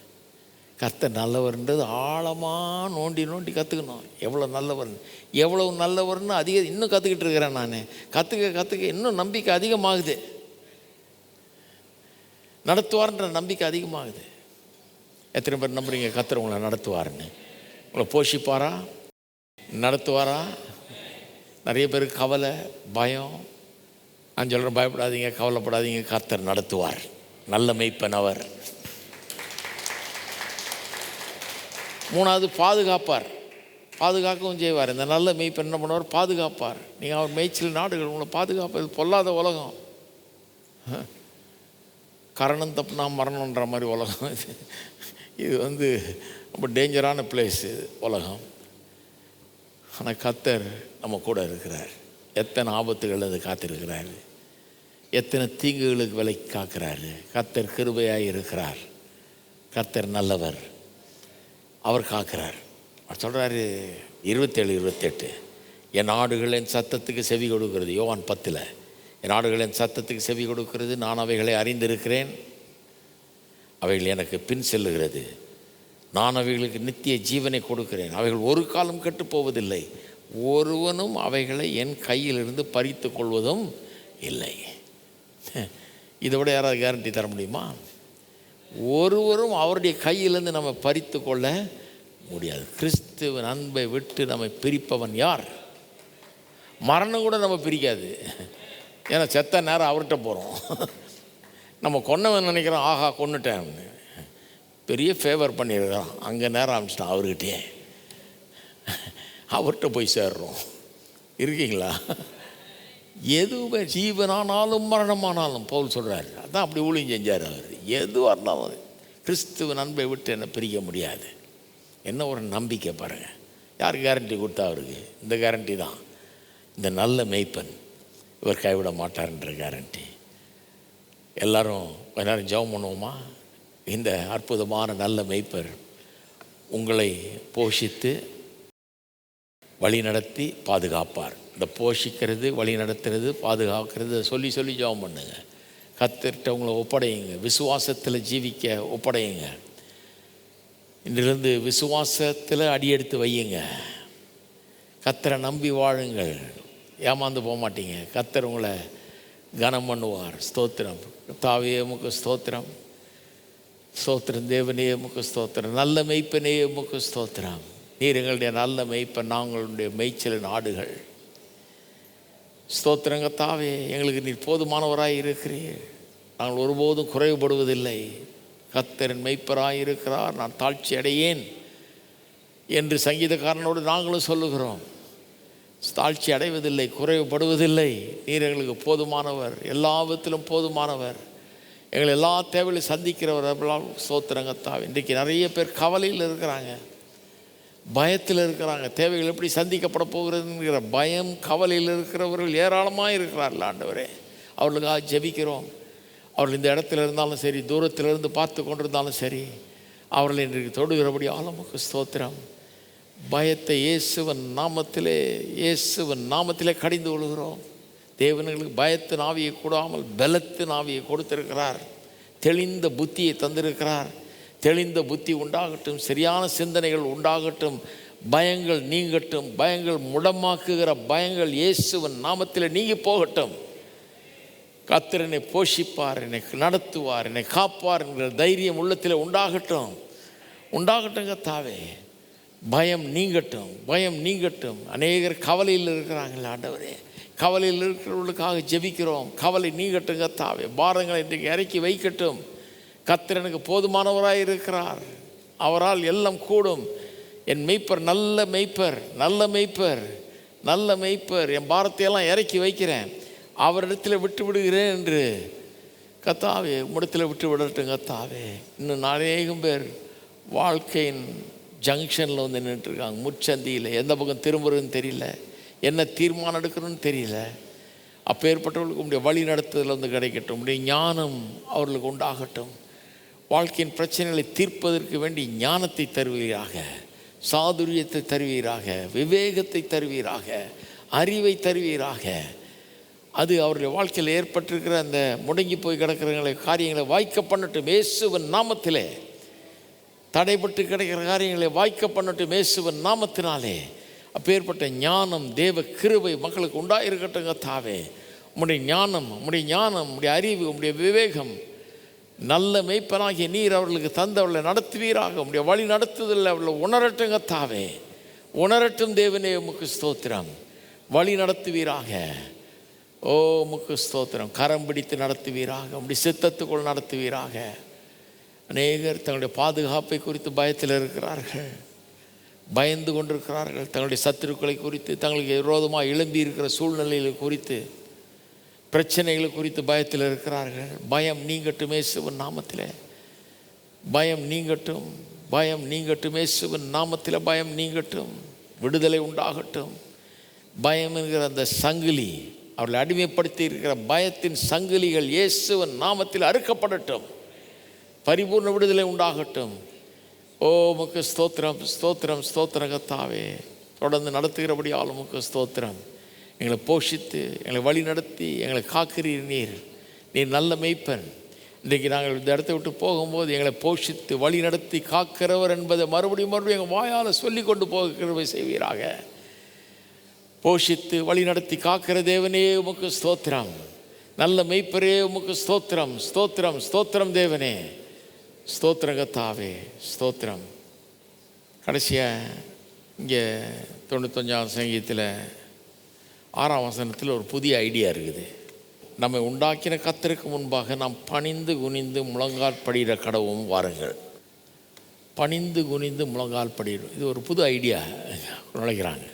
கர்த்தர் நல்லவர்ன்றது ஆழமாக நோண்டி கற்றுக்கணும். எவ்வளோ நல்லவர்னு, எவ்வளோ நல்லவர்னு இன்னும் கற்றுக்கிட்டு இருக்கிறேன் நான். கற்றுக்க இன்னும் நம்பிக்கை அதிகமாகுது. நடத்துவார்ன்ற நம்பிக்கை அதிகமாகுது. எத்தனை பேர் நம்புறீங்க கர்த்தர் உங்களை நடத்துவார்னு? உங்களை போஷிப்பாரா, நடத்துவாரா? நிறைய பேருக்கு கவலை, பயம். நான் சொல்கிறேன், பயப்படாதீங்க, கவலைப்படாதீங்க, கர்த்தர் நடத்துவார். நல்ல மேய்ப்பன் அவர். மூணாவது, பாதுகாப்பார். பாதுகாக்கவும் செய்வார். இந்த நல்ல மேய்ப்பன் என்ன பண்ணுவார்? பாதுகாப்பார். நீங்கள் அவர் மேய்ச்சல் நாடுகள் உங்களை பாதுகாப்பது. பொல்லாத உலகம், கரணம் தப்புனா மரணன்ற மாதிரி உலகம் இது. இது ரொம்ப டேஞ்சரான பிளேஸ் இது உலகம். ஆனால் கர்த்தர் நம்ம கூட இருக்கிறார். எத்தனை ஆபத்துகள் அது காத்திருக்கிறார், எத்தனை தீங்குகளுக்கு விலைக்கு காக்கிறாரு. கர்த்தர் கிருபையாக இருக்கிறார். கர்த்தர் நல்லவர், அவர் காக்கிறார். அவர் சொல்கிறாரு 27-28, என் ஆடுகள் என் சத்தத்துக்கு செவி கொடுக்கிறது. யோவான் 10, என் ஆடுகள் என் சத்தத்துக்கு செவி கொடுக்கிறது, நான் அவைகளை அறிந்திருக்கிறேன், அவைகள் எனக்கு பின் செல்லுகிறது, நான் அவைகளுக்கு நித்திய ஜீவனை கொடுக்கிறேன், அவைகள் ஒரு காலம் கெட்டுப்போவதில்லை, ஒருவனும் அவைகளை என் கையிலிருந்து பறித்து கொள்வதும் இல்லை. இதை விட யாராவது கேரண்டி தர முடியுமா? ஒருவரும் அவருடைய கையிலிருந்து நம்ம பறித்து கொள்ள முடியாது. கிறிஸ்துவின் அன்பை விட்டு நம்மை பிரிப்பவன் யார்? மரணம் கூட நம்ம பிரிக்காது. ஏன்னா செத்த நேரம் அவர்கிட்ட போகிறோம். நம்ம கொன்னவன் நினைக்கிறோம், ஆஹா கொன்னுட்டேன், பெரிய ஃபேவர் பண்ணியிருக்கிறோம், அங்கே நேரம் ஆரம்பிச்சிட்டான் அவர்கிட்டே, அவர்கிட்ட போய் சேர்றோம். இருக்கீங்களா? எதுவுமே ஜீவனானாலும் மரணமானாலும் பவுல் சொல்கிறார். அதான் அப்படி ஊழியம் செஞ்சார் அவர். எதுவாக இருந்தாலும் கிறிஸ்துவின் அன்பை விட்டு என்ன பிரிக்க முடியாது. என்ன ஒரு நம்பிக்கை பாருங்கள். யார் கேரண்டி கொடுத்தா அவருக்கு? இந்த கேரண்டி தான், இந்த நல்ல மேய்ப்பன் இவர் கைவிட மாட்டார்ன்ற கேரண்டி. எல்லோரும் கொஞ்ச நேரம் ஜெபம் பண்ணுவோமா? இந்த அற்புதமான நல்ல மேய்ப்பர் உங்களை போஷித்து வழி நடத்தி பாதுகாப்பார். இந்த போஷிக்கிறது, வழி நடத்துறது, பாதுகாக்கிறது சொல்லி சொல்லி ஜெபம் பண்ணுங்க. கர்த்தர்கிட்ட உங்களை ஒப்படையுங்க. விசுவாசத்தில் ஜீவிக்க ஒப்படையுங்க. இன்றிலிருந்து விசுவாசத்தில் அடியெடுத்து வையுங்க. கர்த்தரை நம்பி வாழுங்கள். ஏமாந்து போக மாட்டீங்க. கர்த்தர் உங்களை கனம் பண்ணுவார். ஸ்தோத்திரம். தாவே உமக்கு ஸ்தோத்திரம். ஸ்தோத்திரம் தேவனே உமக்கு ஸ்தோத்திரம். நல்ல மெய்ப்பனே உமக்கு ஸ்தோத்திரம். நீர் எங்களுடைய நல்ல மெய்ப்பன், நாங்களுடைய மேய்ச்சலின் ஆடுகள். ஸ்தோத்திரங்க தாவே, எங்களுக்கு நீர் போதுமானவராய் இருக்கிறீர். நாங்கள் ஒருபோதும் குறைவுபடுவதில்லை. கர்த்தரின் மெய்ப்பராய் இருக்கிறார், நான் தாழ்ச்சி அடையேன் என்று சங்கீதக்காரனோடு நாங்களும் சொல்லுகிறோம். தாழ்ச்சி அடைவதில்லை, குறைவுபடுவதில்லை. நீர் எங்களுக்கு போதுமானவர், எல்லா விதத்திலும் போதுமானவர், எங்களை எல்லா தேவையிலும் சந்திக்கிறவர். ஸ்தோத்திரங்கத்தாவே. இன்றைக்கு நிறைய பேர் கவலையில் இருக்கிறாங்க, பயத்தில் இருக்கிறாங்க. தேவைகள் எப்படி சந்திக்கப்பட போகிறதுங்கிற பயம், கவலையில் இருக்கிறவர்கள் ஏராளமாக இருக்கிறார்கள். ஆண்டவரே, அவர்களுக்காக ஜெபிக்கிறோம். அவர்கள் இந்த இடத்துல இருந்தாலும் சரி, தூரத்திலிருந்து பார்த்து கொண்டிருந்தாலும் சரி, அவர்களை இன்றைக்கு தொடுகிறபடி ஆலமுக்கு ஸ்தோத்திரம். பயத்தை இயேசுவன் நாமத்திலே கடிந்து கொள்கிறோம். தேவனுங்களுக்கு பயத்தின் ஆவியை கூடாமல் பலத்தின் ஆவியை கொடுத்திருக்கிறார். தெளிந்த புத்தியை தந்திருக்கிறார். தெளிந்த புத்தி உண்டாகட்டும், சரியான சிந்தனைகள் உண்டாகட்டும், பயங்கள் நீங்கட்டும், பயங்கள் முடமாக்குகிற பயங்கள் இயேசுவன் நாமத்தில் நீங்கி போகட்டும். கர்த்தர் என்னை போஷிப்பார், என்னை நடத்துவார், என்னை காப்பார் என்கிற தைரியம் உள்ளத்தில் உண்டாகட்டும். கர்த்தாவே. பயம் நீங்கட்டும், பயம் நீங்கட்டும். அநேகர் கவலையில் இருக்கிறாங்களே ஆண்டவரே, கவலையில் இருக்கிறவர்களுக்காக ஜெபிக்கிறோம். கவலை நீங்கட்டும் கர்த்தாவே. பாரங்களை இன்றைக்கு இறக்கி வைக்கட்டும். கர்த்தர் எனக்கு போதுமானவராய் இருக்கிறார், அவரால் எல்லாம் கூடும். என் மெய்ப்பர் நல்ல மெய்ப்பர், நல்ல மெய்ப்பர், நல்ல மெய்ப்பர். என் பாரத்தையெல்லாம் இறக்கி வைக்கிறேன், அவரிடத்தில் விட்டு விடுகிறேன் என்று கர்த்தாவே உம்மிடத்தில் விட்டு விடட்டும் கர்த்தாவே. இன்னும் அநேகம் பேர் வாழ்க்கையின் ஜங்ஷனில் நின்றுட்டுருக்காங்க, முச்சந்தியில். எந்த பக்கம் திரும்புறதுன்னு தெரியல, என்ன தீர்மானம் எடுக்கணும்னு தெரியல. அப்போ ஏற்பட்டவர்களுக்கு உடைய வழி நடத்துதல் கிடைக்கட்டும், உடைய ஞானம் அவர்களுக்கு உண்டாகட்டும். வாழ்க்கையின் பிரச்சனைகளை தீர்ப்பதற்கு வேண்டி ஞானத்தை தருவீராக, சாதுரியத்தை தருவீராக, விவேகத்தை தருவீராக, அறிவை தருவீராக. அது அவருடைய வாழ்க்கையில் ஏற்பட்டிருக்கிற அந்த முடங்கி போய் கிடக்கிற காரியங்களை வாய்க்க பண்ணட்டும் இயேசுவின் நாமத்திலே. தடைப்பட்டு கிடைக்கிற காரியங்களை வாய்க்க பண்ணட்டும் இயேசுவின் நாமத்தினாலே. அப்பேற்பட்ட ஞானம், தேவ கிருபை மக்களுக்கு உண்டாயிருக்கட்டுங்க தாவே. உம்முடைய ஞானம், உம்முடைய அறிவு, உம்முடைய விவேகம், நல்ல மெய்ப்பனாகிய நீர் அவர்களுக்கு தந்தவர்களை நடத்துவீராக. உம்முடைய வழி நடத்துதல் அவர்களை உணரட்டுங்க தாவே. உணரட்டும் தேவனே, உமக்கு ஸ்தோத்திரம். வழி நடத்துவீராக. ஓ உமக்கு ஸ்தோத்திரம். கரம் பிடித்து நடத்துவீராக. உம்முடைய சித்தத்துக்குள் நடத்துவீராக. அநேகர் தங்களுடைய பாதுகாப்பை குறித்து பயத்தில் இருக்கிறார்கள், பயந்து கொண்டிருக்கிறார்கள். தங்களுடைய சத்துருக்களை குறித்து, தங்களுக்கு விரோதமாக எழும்பி இருக்கிற சூழ்நிலைகளை குறித்து, பிரச்சனைகளை குறித்து பயத்தில் இருக்கிறார்கள். பயம் நீங்கட்டும் இயேசுவின் நாமத்தில். பயம் நீங்கட்டும், பயம் நீங்கட்டும் இயேசுவின் நாமத்தில். பயம் நீங்கட்டும், விடுதலை உண்டாகட்டும். பயம் என்கிற அந்த சங்கிலி, அவர்களை அடிமைப்படுத்தி இருக்கிற பயத்தின் சங்கிலிகள் இயேசுவின் நாமத்தில் அறுக்கப்படட்டும். பரிபூர்ண விடுதலை உண்டாகட்டும். ஓ உமக்கு ஸ்தோத்திரம், ஸ்தோத்திரம், ஸ்தோத்திரம் கர்த்தாவே. தொடர்ந்து நடத்துகிறபடியால் உமக்கு ஸ்தோத்திரம். எங்களை போஷித்து, எங்களை வழி நடத்தி, எங்களை காக்கிறீர் நீர். நீர் நல்ல மெய்ப்பன். இன்றைக்கு நாங்கள் இந்த இடத்த விட்டு போகும்போது எங்களை போஷித்து வழி நடத்தி காக்கிறவர் என்பதை மறுபடியும் எங்கள் வாயால் சொல்லி கொண்டு போக கிருபை செய்வீராக. போஷித்து வழி நடத்தி காக்கிற தேவனே உமக்கு ஸ்தோத்திரம். நல்ல மெய்ப்பரே உமக்கு ஸ்தோத்திரம், ஸ்தோத்திரம், ஸ்தோத்திரம் தேவனே. ஸ்தோத்திரம் கர்த்தாவே, ஸ்தோத்திரம். கடைசியாக இங்கே 95ஆம் சங்கீதத்தில் 6ஆம் வசனத்தில் ஒரு புதிய ஐடியா இருக்குது. நம்மை உண்டாக்கின கர்த்தருக்கு முன்பாக நாம் பணிந்து குனிந்து முழங்கால் படிகிற கடவும் வாருங்கள். பணிந்து குனிந்து முழங்கால் படிடும். இது ஒரு புது ஐடியா நுழைக்கிறாங்க.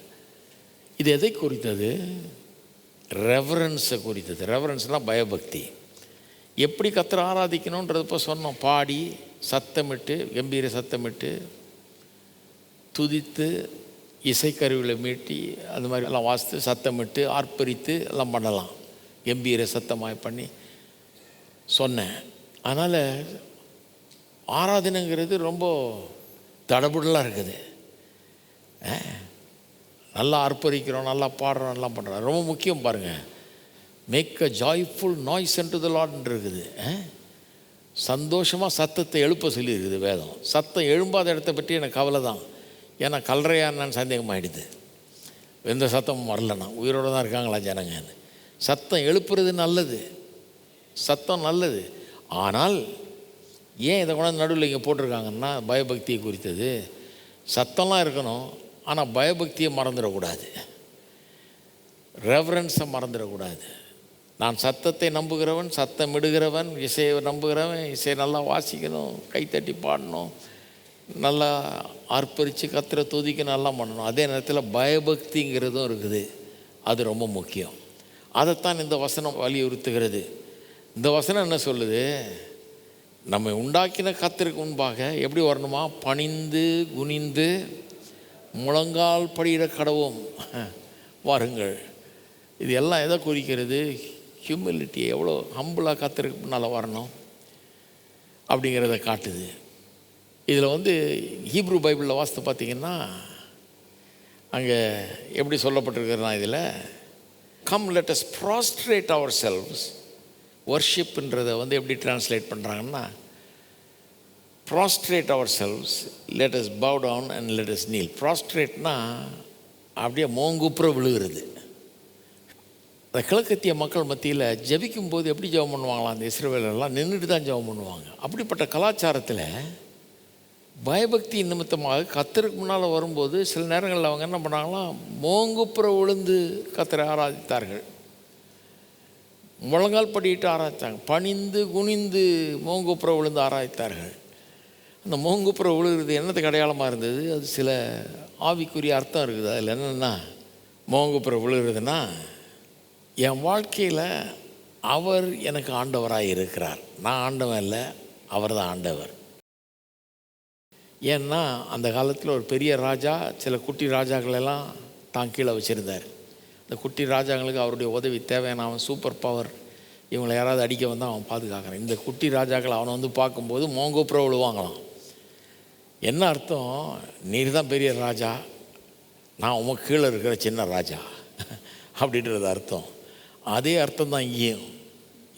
இது எதை குறித்தது? ரெவரன்ஸை குறித்தது. ரெவரன்ஸ்னால் பயபக்தி. எப்படி கர்த்தரை ஆராதிக்கணுன்றது இப்போ சொன்னோம். பாடி, சத்தமிட்டு, கம்பீர சத்தமிட்டு, துதித்து, இசைக்கருவிகளை மீட்டி, அந்த மாதிரி எல்லாம் வாசித்து, சத்தமிட்டு, ஆர்ப்பரித்து எல்லாம் பண்ணலாம். கம்பீர சத்தமாக பண்ணி சொன்னேன். அதனால் ஆராதனைங்கிறது ரொம்ப தடபுடலாக இருக்குது. நல்லா ஆர்ப்பரிக்கிறோம், நல்லா பாடுறோம், எல்லாம் பண்ணுறோம். ரொம்ப முக்கியம் பாருங்கள். Make a joyful noise unto the லார்ட்னு இருக்குது. சந்தோஷமாக சத்தத்தை எழுப்ப சொல்லியிருக்குது வேதம். சத்தம் எழும்பாத இடத்த பற்றி எனக்கு கவலை தான். ஏன்னா கல்றையான்னு சந்தேகமாகிடுது. எந்த சத்தமும் வரலன்னா உயிரோடு தான் இருக்காங்களா ஜனங்கன்னு. சத்தம் எழுப்புறது நல்லது, சத்தம் நல்லது. ஆனால் ஏன் இதை கொண்டாந்து நடுவில் இங்கே போட்டிருக்காங்கன்னா பயபக்தியை குறித்தது. சத்தம்லாம் இருக்கணும், ஆனால் பயபக்தியை மறந்துடக்கூடாது, ரெவரன்ஸை மறந்துடக்கூடாது. நான் சத்தத்தை நம்புகிறவன், சத்தம் இடுகிறவன், இசையை நம்புகிறவன், இசையை நல்லா வாசிக்கணும், கைத்தட்டி பாடணும், நல்லா ஆர்ப்பரித்து கர்த்தரை துதிக்கணும், நல்லா பண்ணணும். அதே நேரத்தில் பயபக்திங்கிறதும் இருக்குது. அது ரொம்ப முக்கியம். அதைத்தான் இந்த வசனம் வலியுறுத்துகிறது. இந்த வசனம் என்ன சொல்லுது? நம்மை உண்டாக்கின கர்த்தருக்கு முன்பாக எப்படி வரணுமா? பணிந்து குனிந்து முழங்கால் படியிட கடவும் வாருங்கள். இது எல்லாம் எதை குறிக்கிறது? ஹியூமிலிட்டி. எவ்வளோ ஹம்பிளாக கர்த்தருக்கு முன்னால் வரணும் அப்படிங்கிறத காட்டுது. இதில் ஹீப்ரு பைபிளில் வாசித்து பார்த்திங்கன்னா அங்கே எப்படி சொல்லப்பட்டிருக்கிறதுனா, இதில் come let us prostrate ourselves. வர்ஷிப்ன்றதை எப்படி டிரான்ஸ்லேட் பண்ணுறாங்கன்னா, prostrate ourselves, let us bow down and let us kneel. ப்ராஸ்ட்ரேட்னா அப்படியே மோங்குப்புற விழுகிறது. அந்த கிழக்கத்திய மக்கள் மத்தியில் ஜபிக்கும் போது எப்படி ஜெபம் பண்ணுவாங்களாம்? அந்த இஸ்ரவேலெல்லாம் நின்றுட்டு தான் ஜெபம் பண்ணுவாங்க. அப்படிப்பட்ட கலாச்சாரத்தில் பயபக்தி நிமித்தமாக கர்த்தருக்கு முன்னால் வரும்போது சில நேரங்களில் அவங்க என்ன பண்ணாங்களாம்? மோங்குப்புற விழுந்து கர்த்தரை ஆராதித்தார்கள். முழங்கால் படிட்டு ஆராய்த்தாங்க. பணிந்து குனிந்து மோங்குப்புற விழுந்து ஆராய்த்தார்கள். அந்த மோங்குப்புற விழுகிறது என்னத்துக்கு அடையாளமாக இருந்தது? அது சில ஆவிக்குரிய அர்த்தம் இருக்குது. அதில் என்னென்னா, மோங்குப்புற விழுகிறதுனா என் வாழ்க்கையில் அவர் எனக்கு ஆண்டவராக இருக்கிறார், நான் ஆண்டவன் இல்லை, அவர் தான் ஆண்டவர். ஏன்னா அந்த காலத்தில் ஒரு பெரிய ராஜா சில குட்டி ராஜாக்களெல்லாம் தான் கீழே வச்சுருந்தார். இந்த குட்டி ராஜாங்களுக்கு அவருடைய உதவி தேவையான, அவன் சூப்பர் பவர் இவங்களை யாராவது அடிக்க வந்தால் அவன் பாதுகாக்கிறான். இந்த குட்டி ராஜாக்கள் அவனை வந்து பார்க்கும்போது மோங்கோப்புற விழுவாங்களாம். என்ன அர்த்தம்? நீர் தான் பெரிய ராஜா, நான் உமக்கு கீழே இருக்கிற சின்ன ராஜா அப்படின்றது அர்த்தம். அதே அர்த்தம் தான் இங்கேயும்.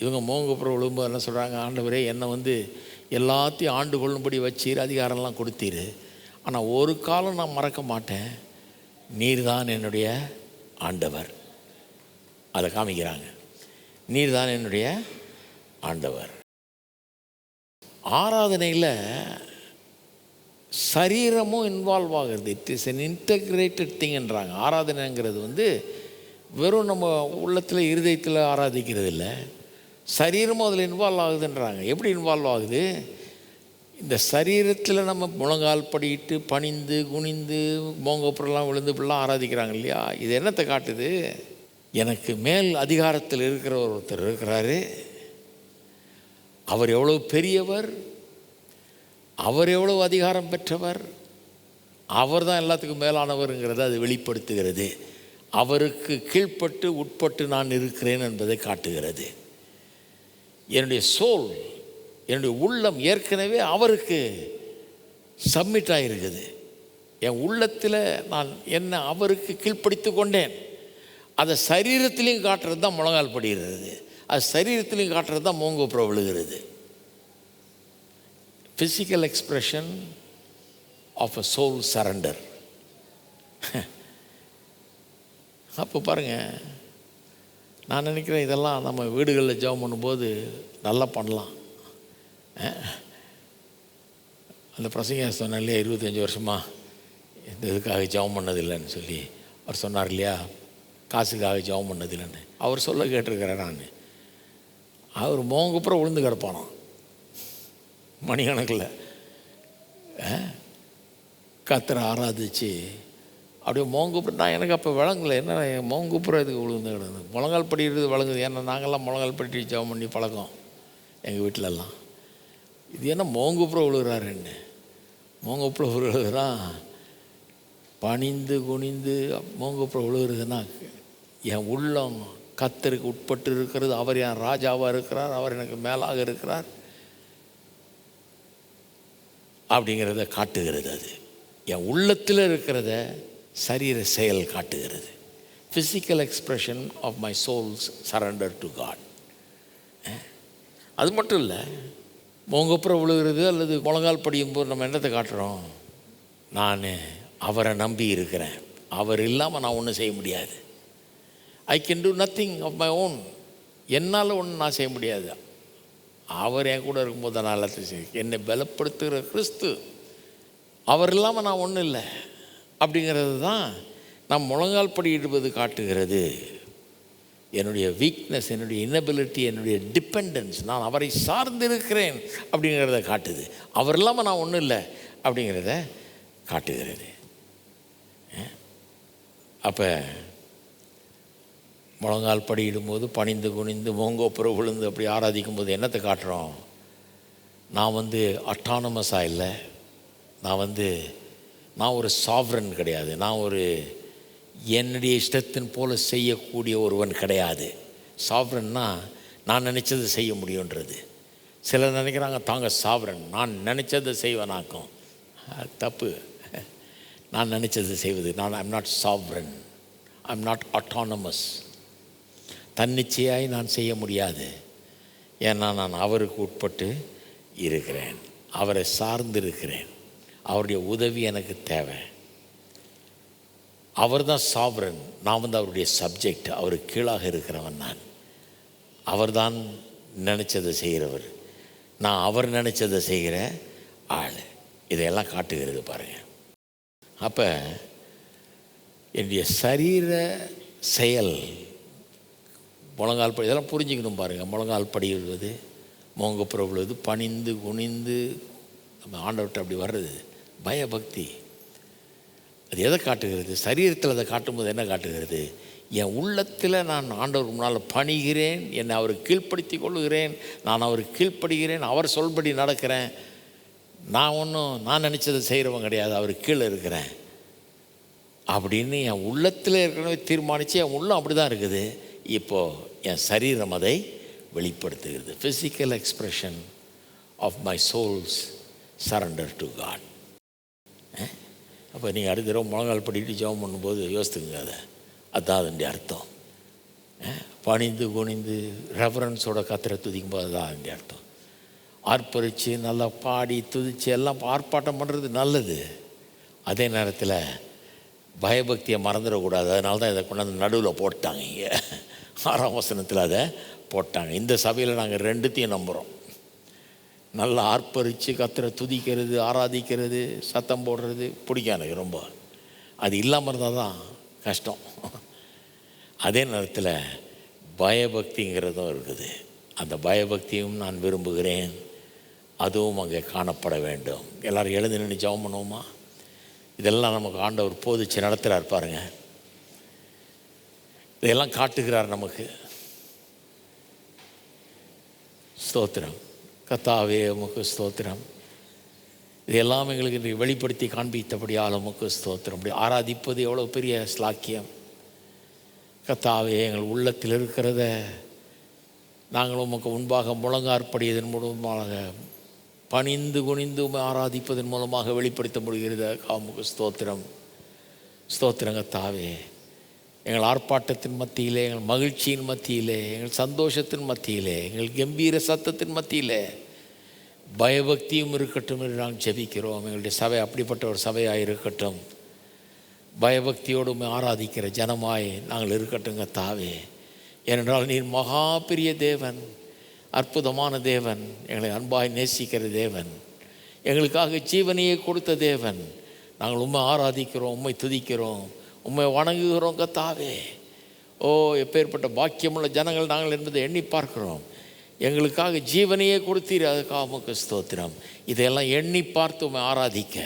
இவங்க மோங்கோப்புற விழும்போது என்ன சொல்கிறாங்க? ஆண்டவரே, என்னை வந்து எல்லாத்தையும் ஆண்டு கொள்ளும்படி வச்சீர், அதிகாரம்லாம் கொடுத்தீர். ஆனால் ஒரு காலம் நான் மறக்க மாட்டேன், நீர் தான் என்னுடைய ஆண்டவர். அதை காமிக்கிறாங்க. நீர் தான் என்னுடைய ஆண்டவர். ஆராதனையில் சரீரமும் இன்வால்வ் ஆகுறது. இட் இஸ் அன் இன்டகிரேட்டட் திங்ன்றாங்க. ஆராதனைங்கிறது வந்து வெறும் நம்ம உள்ளத்தில் இருதயத்தில் ஆராதிக்கிறது இல்லை, சரீரமும் அதில் இன்வால்வ் ஆகுதுன்றாங்க. எப்படி இன்வால்வ் ஆகுது? இந்த சரீரத்தில் நம்ம முழங்கால் படிட்டு பணிந்து குனிந்து மோங்கோப்புறலாம் விழுந்து இப்படிலாம் ஆராதிக்கிறாங்க இல்லையா? இது என்னத்தை காட்டுது? எனக்கு மேல் அதிகாரத்தில் இருக்கிற ஒருத்தர் இருக்கிறாரு, அவர் எவ்வளோ பெரியவர், அவர் எவ்வளோ அதிகாரம் பெற்றவர், அவர் தான் எல்லாத்துக்கும் மேலானவருங்கிறத அது வெளிப்படுத்துகிறது. அவருக்கு கீழ்ப்பட்டு உட்பட்டு நான் இருக்கிறேன் என்பதை காட்டுகிறது. என்னுடைய சோல், என்னுடைய உள்ளம் ஏற்கனவே அவருக்கு சப்மிட் ஆகிருக்குது. என் உள்ளத்தில் நான் என்ன அவருக்கு கீழ்ப்படுத்தி கொண்டேன். அதை சரீரத்திலையும் காட்டுறது தான் முழங்கால் படிகிறது, அது சரீரத்திலையும் காட்டுறது தான் மோங்கோப்புற விழுகிறது. Physical expression of a soul surrender. அப்போ பாருங்கள், நான் நினைக்கிறேன் இதெல்லாம் நம்ம வீடுகளில் ஜெபம் பண்ணும்போது நல்லா பண்ணலாம். அந்த பிரசங்க சொன்ன இல்லையா, 25 வருஷமாக இந்த இதுக்காக ஜெபம் பண்ணதில்லைன்னு சொல்லி அவர் சொன்னார் இல்லையா, காசுக்காக ஜெபம் பண்ணதில்லைன்னு. அவர் சொல்ல கேட்டிருக்கிறேன் நான். அவர் மோங்கப்புறம் விழுந்து கிடப்பானான் மணிக்கணக்கில். கத்தரை ஆராதிச்சு அப்படியே மோங்குப்புறம். நான் எனக்கு அப்போ விளங்கலை, என்ன மோங்குப்புறம் இதுக்கு விழுந்து கிடந்து முழங்கால் படிக்கிறது விளங்குது. ஏன்னா நாங்கள்லாம் முழங்கால் படி ஜெபம் பண்ணி பழக்கம் எங்கள் வீட்டிலலாம். இது என்ன மோங்குப்புறம் விழுகிறாருன்னு. மோங்குப்புறம் விழுகிறதுனா பணிந்து குனிந்து மோங்குப்புறம் விழுகிறதுனா என் உள்ளம் கத்தருக்கு உட்பட்டு இருக்கிறது. அவர் என் ராஜாவாக இருக்கிறார், அவர் எனக்கு மேலாக இருக்கிறார் அப்படிங்கிறத காட்டுகிறது. அது என் உள்ளத்தில் இருக்கிறத சரீர செயல் காட்டுகிறது. Physical expression of my soul's surrender to God. அது மட்டும் இல்லை, மோங்கப்புறம் விழுகிறது அல்லது முழங்கால் படியும்போது நம்ம என்னத்தை காட்டுறோம்? நான் அவரை நம்பி இருக்கிறேன், அவர் இல்லாமல் நான் ஒன்றும் செய்ய முடியாது. I can do nothing of my own. என்னால் ஒன்றும் நான் செய்ய முடியாது. அவர் என் கூட இருக்கும்போது நான் எல்லாத்தையும் செய்ய, என்னை பலப்படுத்துகிற கிறிஸ்து, அவர் இல்லாமல் நான் ஒன்றும் இல்லை அப்படிங்கிறது தான் நான் முழங்கால் படியிடுவது காட்டுகிறது. என்னுடைய வீக்னஸ், என்னுடைய இன்னபிலிட்டி, என்னுடைய டிபெண்டன்ஸ், நான் அவரை சார்ந்து இருக்கிறேன் அப்படிங்கிறத காட்டுது. அவர் இல்லாமல் நான் ஒன்றும் இல்லை அப்படிங்கிறத காட்டுகிறது. அப்போ முழங்கால் படியிடும்போது பணிந்து குனிந்து மோங்கோப்புற விழுந்து அப்படி ஆராதிக்கும் போது என்னத்தை காட்டுறோம்? நான் அட்டானமஸாக இல்லை, நான் ஒரு சாவரன் கிடையாது, நான் ஒரு என்னுடைய இஷ்டத்தின் போல் செய்யக்கூடிய ஒருவன் கிடையாது. சாவரன்னா நான் நினச்சதை செய்ய முடியுன்றது. சிலர் நினைக்கிறாங்க தாங்க சாவரன், நான் நினச்சதை செய்வேனாக்கும். தப்பு. நான் நினச்சதை செய்வது I'm not sovereign, I'm not autonomous. தன்னிச்சையாய் நான் செய்ய முடியாது. ஏன்னா நான் அவருக்கு உட்பட்டு இருக்கிறேன், அவரை சார்ந்து இருக்கிறேன், அவருடைய உதவி எனக்கு தேவை. அவர் தான் சாவரன், நான் அவருடைய சப்ஜெக்ட், அவருக்கு கீழாக இருக்கிறவன். நான் அவர் தான் நினச்சதை செய்கிறவர், நான் அவர் நினச்சதை செய்கிற ஆள். இதையெல்லாம் காட்டுகிறது பாருங்கள். அப்போ என்னுடைய சரீர செயல் முழங்கால் படி, இதெல்லாம் புரிஞ்சுக்கணும் பாருங்கள். முழங்கால் படிவது, மோங்கப்புற விழுவது, பணிந்து குனிந்து நம்ம ஆண்டவர்கிட்ட அப்படி வர்றது பயபக்தி. அது எதை காட்டுகிறது? சரீரத்தில் அதை காட்டும்போது என்ன காட்டுகிறது? என் உள்ளத்தில் நான் ஆண்டவர் முன்னால் பணிகிறேன், என்னை அவருக்கு கீழ்ப்படுத்தி கொள்ளுகிறேன், நான் அவருக்கு கீழ்ப்படுகிறேன், அவர் சொல்படி நடக்கிறேன். நான் நினச்சதை செய்கிறவன் கிடையாது, அவருக்கு கீழே இருக்கிறேன் அப்படின்னு என் உள்ளத்தில் ஏற்கனவே தீர்மானித்து என் உள்ளம் அப்படி தான் இருக்குது. இப்போது என் சரீரம் அதை வெளிப்படுத்துகிறது. Physical expression of my soul's surrender to God. அப்போ நீங்கள் அடுத்த தடவை முழங்கால் படிட்டு ஜெபம் பண்ணும்போது யோசித்துங்க அதுதான் அதனுடைய அர்த்தம். பணிந்து குனிந்து ரெஃபரன்ஸோட கத்திர துதிக்கும் போது தான் அதனுடைய அர்த்தம். ஆர்ப்பரித்து நல்லா பாடி துதித்து எல்லாம் ஆர்ப்பாட்டம் பண்ணுறது நல்லது. அதே நேரத்தில் பயபக்தியை மறந்துடக்கூடாது. அதனால தான் இதை கொண்டாந்து நடுவில் போட்டாங்க. இங்கே 6ஆம் வசனத்தில் அதை போட்டாங்க. இந்த சபையில் நாங்கள் ரெண்டுத்தையும் நம்புகிறோம். நல்லா ஆர்ப்பரித்து கத்திர துதிக்கிறது, ஆராதிக்கிறது, சத்தம் போடுறது பிடிக்கும் எனக்கு ரொம்ப. அது இல்லாமல் இருந்தால் தான் கஷ்டம். அதே நேரத்தில் பயபக்திங்கிறதும் இருக்குது. அந்த பயபக்தியும் நான் விரும்புகிறேன். அதுவும் அங்கே காணப்பட வேண்டும். எல்லோரும் எழுந்து நின்று ஜெபம் பண்ணுவோமா? இதெல்லாம் நமக்கு ஆண்டவர் போதிச்சு நடத்துகிறார் பாருங்க. இதெல்லாம் காட்டுகிறார் நமக்கு. ஸ்தோத்திரம். கர்த்தாவே உமக்கு ஸ்தோத்திரம். இதெல்லாம் எங்களுக்கு இன்றைக்கு வெளிப்படுத்தி காண்பித்தபடியால் உமக்கு ஸ்தோத்திரம். அப்படி ஆராதிப்பது எவ்வளோ பெரிய ஸ்லாக்கியம். கர்த்தாவே எங்கள் உள்ளத்தில் இருக்கிறத நாங்கள் உமக்கு முன்பாக முழங்காற்படியதன் மூலமாக பணிந்து குனிந்து ஆராதிப்பதன் மூலமாக வெளிப்படுத்த முடிகிறது. உமக்கு ஸ்தோத்திரம். ஸ்தோத்திரம் கர்த்தாவே. எங்கள் ஆர்ப்பாட்டத்தின் மத்தியிலே, எங்கள் மகிழ்ச்சியின் மத்தியிலே, எங்கள் சந்தோஷத்தின் மத்தியிலே, எங்கள் கம்பீர சத்தத்தின் மத்தியிலே பயபக்தியும் இருக்கட்டும் என்று நாங்கள் ஜெபிக்கிறோம். எங்களுடைய சபை அப்படிப்பட்ட ஒரு சபையாக இருக்கட்டும். பயபக்தியோடு ஆராதிக்கிற ஜனமாய் நாங்கள் இருக்கட்டும் கர்த்தாவே. ஏனென்றால் நீர் மகா பெரிய தேவன், அற்புதமான தேவன், எங்களை அன்பாய் நேசிக்கிற தேவன், எங்களுக்காக ஜீவனையே கொடுத்த தேவன். நாங்கள் உம்மை ஆராதிக்கிறோம், உம்மை துதிக்கிறோம், உம்மை வணங்குகிறோம் கர்த்தாவே. ஓ, எப்பேற்பட்ட பாக்கியமுள்ள ஜனங்கள் நாங்கள் என்பதை எண்ணி பார்க்கிறோம். எங்களுக்காக ஜீவனையே கொடுத்தீர், அதுக்காக உமக்கு ஸ்தோத்திரம். இதையெல்லாம் எண்ணி பார்த்து உம்மை ஆராதிக்க,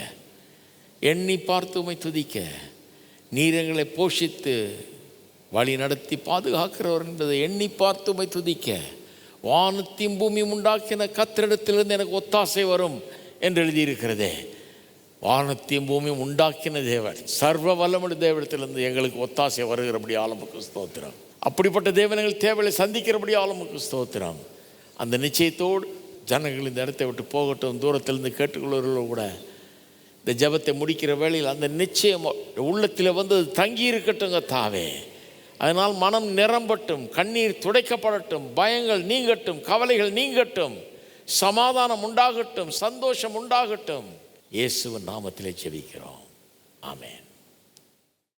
எண்ணி பார்த்து உம்மை துதிக்க, நீர் எங்களை போஷித்து வழி நடத்தி பாதுகாக்கிறவர் என்பதை எண்ணி பார்த்து உம்மை துதிக்க, வானத்தையும் பூமியும் உண்டாக்கின கர்த்தரிடத்திலிருந்து எனக்கு ஒத்தாசை வரும் என்று எழுதியிருக்கிறதே. வானத்தையும் பூமியும் உண்டாக்கின தேவன், சர்வ வல்லமுள்ள தேவனிடத்திலிருந்து எங்களுக்கு ஒத்தாசை வருகிறபடி ஆலமுக்கு ஸ்தோத்திரம். அப்படிப்பட்ட தேவனங்கள் தேவையை சந்திக்கிறபடி ஆலமுக்கு ஸ்தோத்திரம். அந்த நிச்சயத்தோடு ஜனங்கள் இந்த இடத்தை விட்டு போகட்டும். தூரத்திலிருந்து கேட்டுக்கொள்வர்கள் கூட இந்த ஜெபத்தை முடிக்கிற வேளையில் அந்த நிச்சயம் உள்ளத்தில் வந்து தங்கி இருக்கட்டும் கர்த்தாவே. அதனால் மனம் நிரம்பட்டும், கண்ணீர் துடைக்கப்படட்டும், பயங்கள் நீங்கட்டும், கவலைகள் நீங்கட்டும், சமாதானம் உண்டாகட்டும், சந்தோஷம் உண்டாகட்டும். இயேசுவின் நாமத்திலே ஜெபிக்கிறோம். ஆமென்.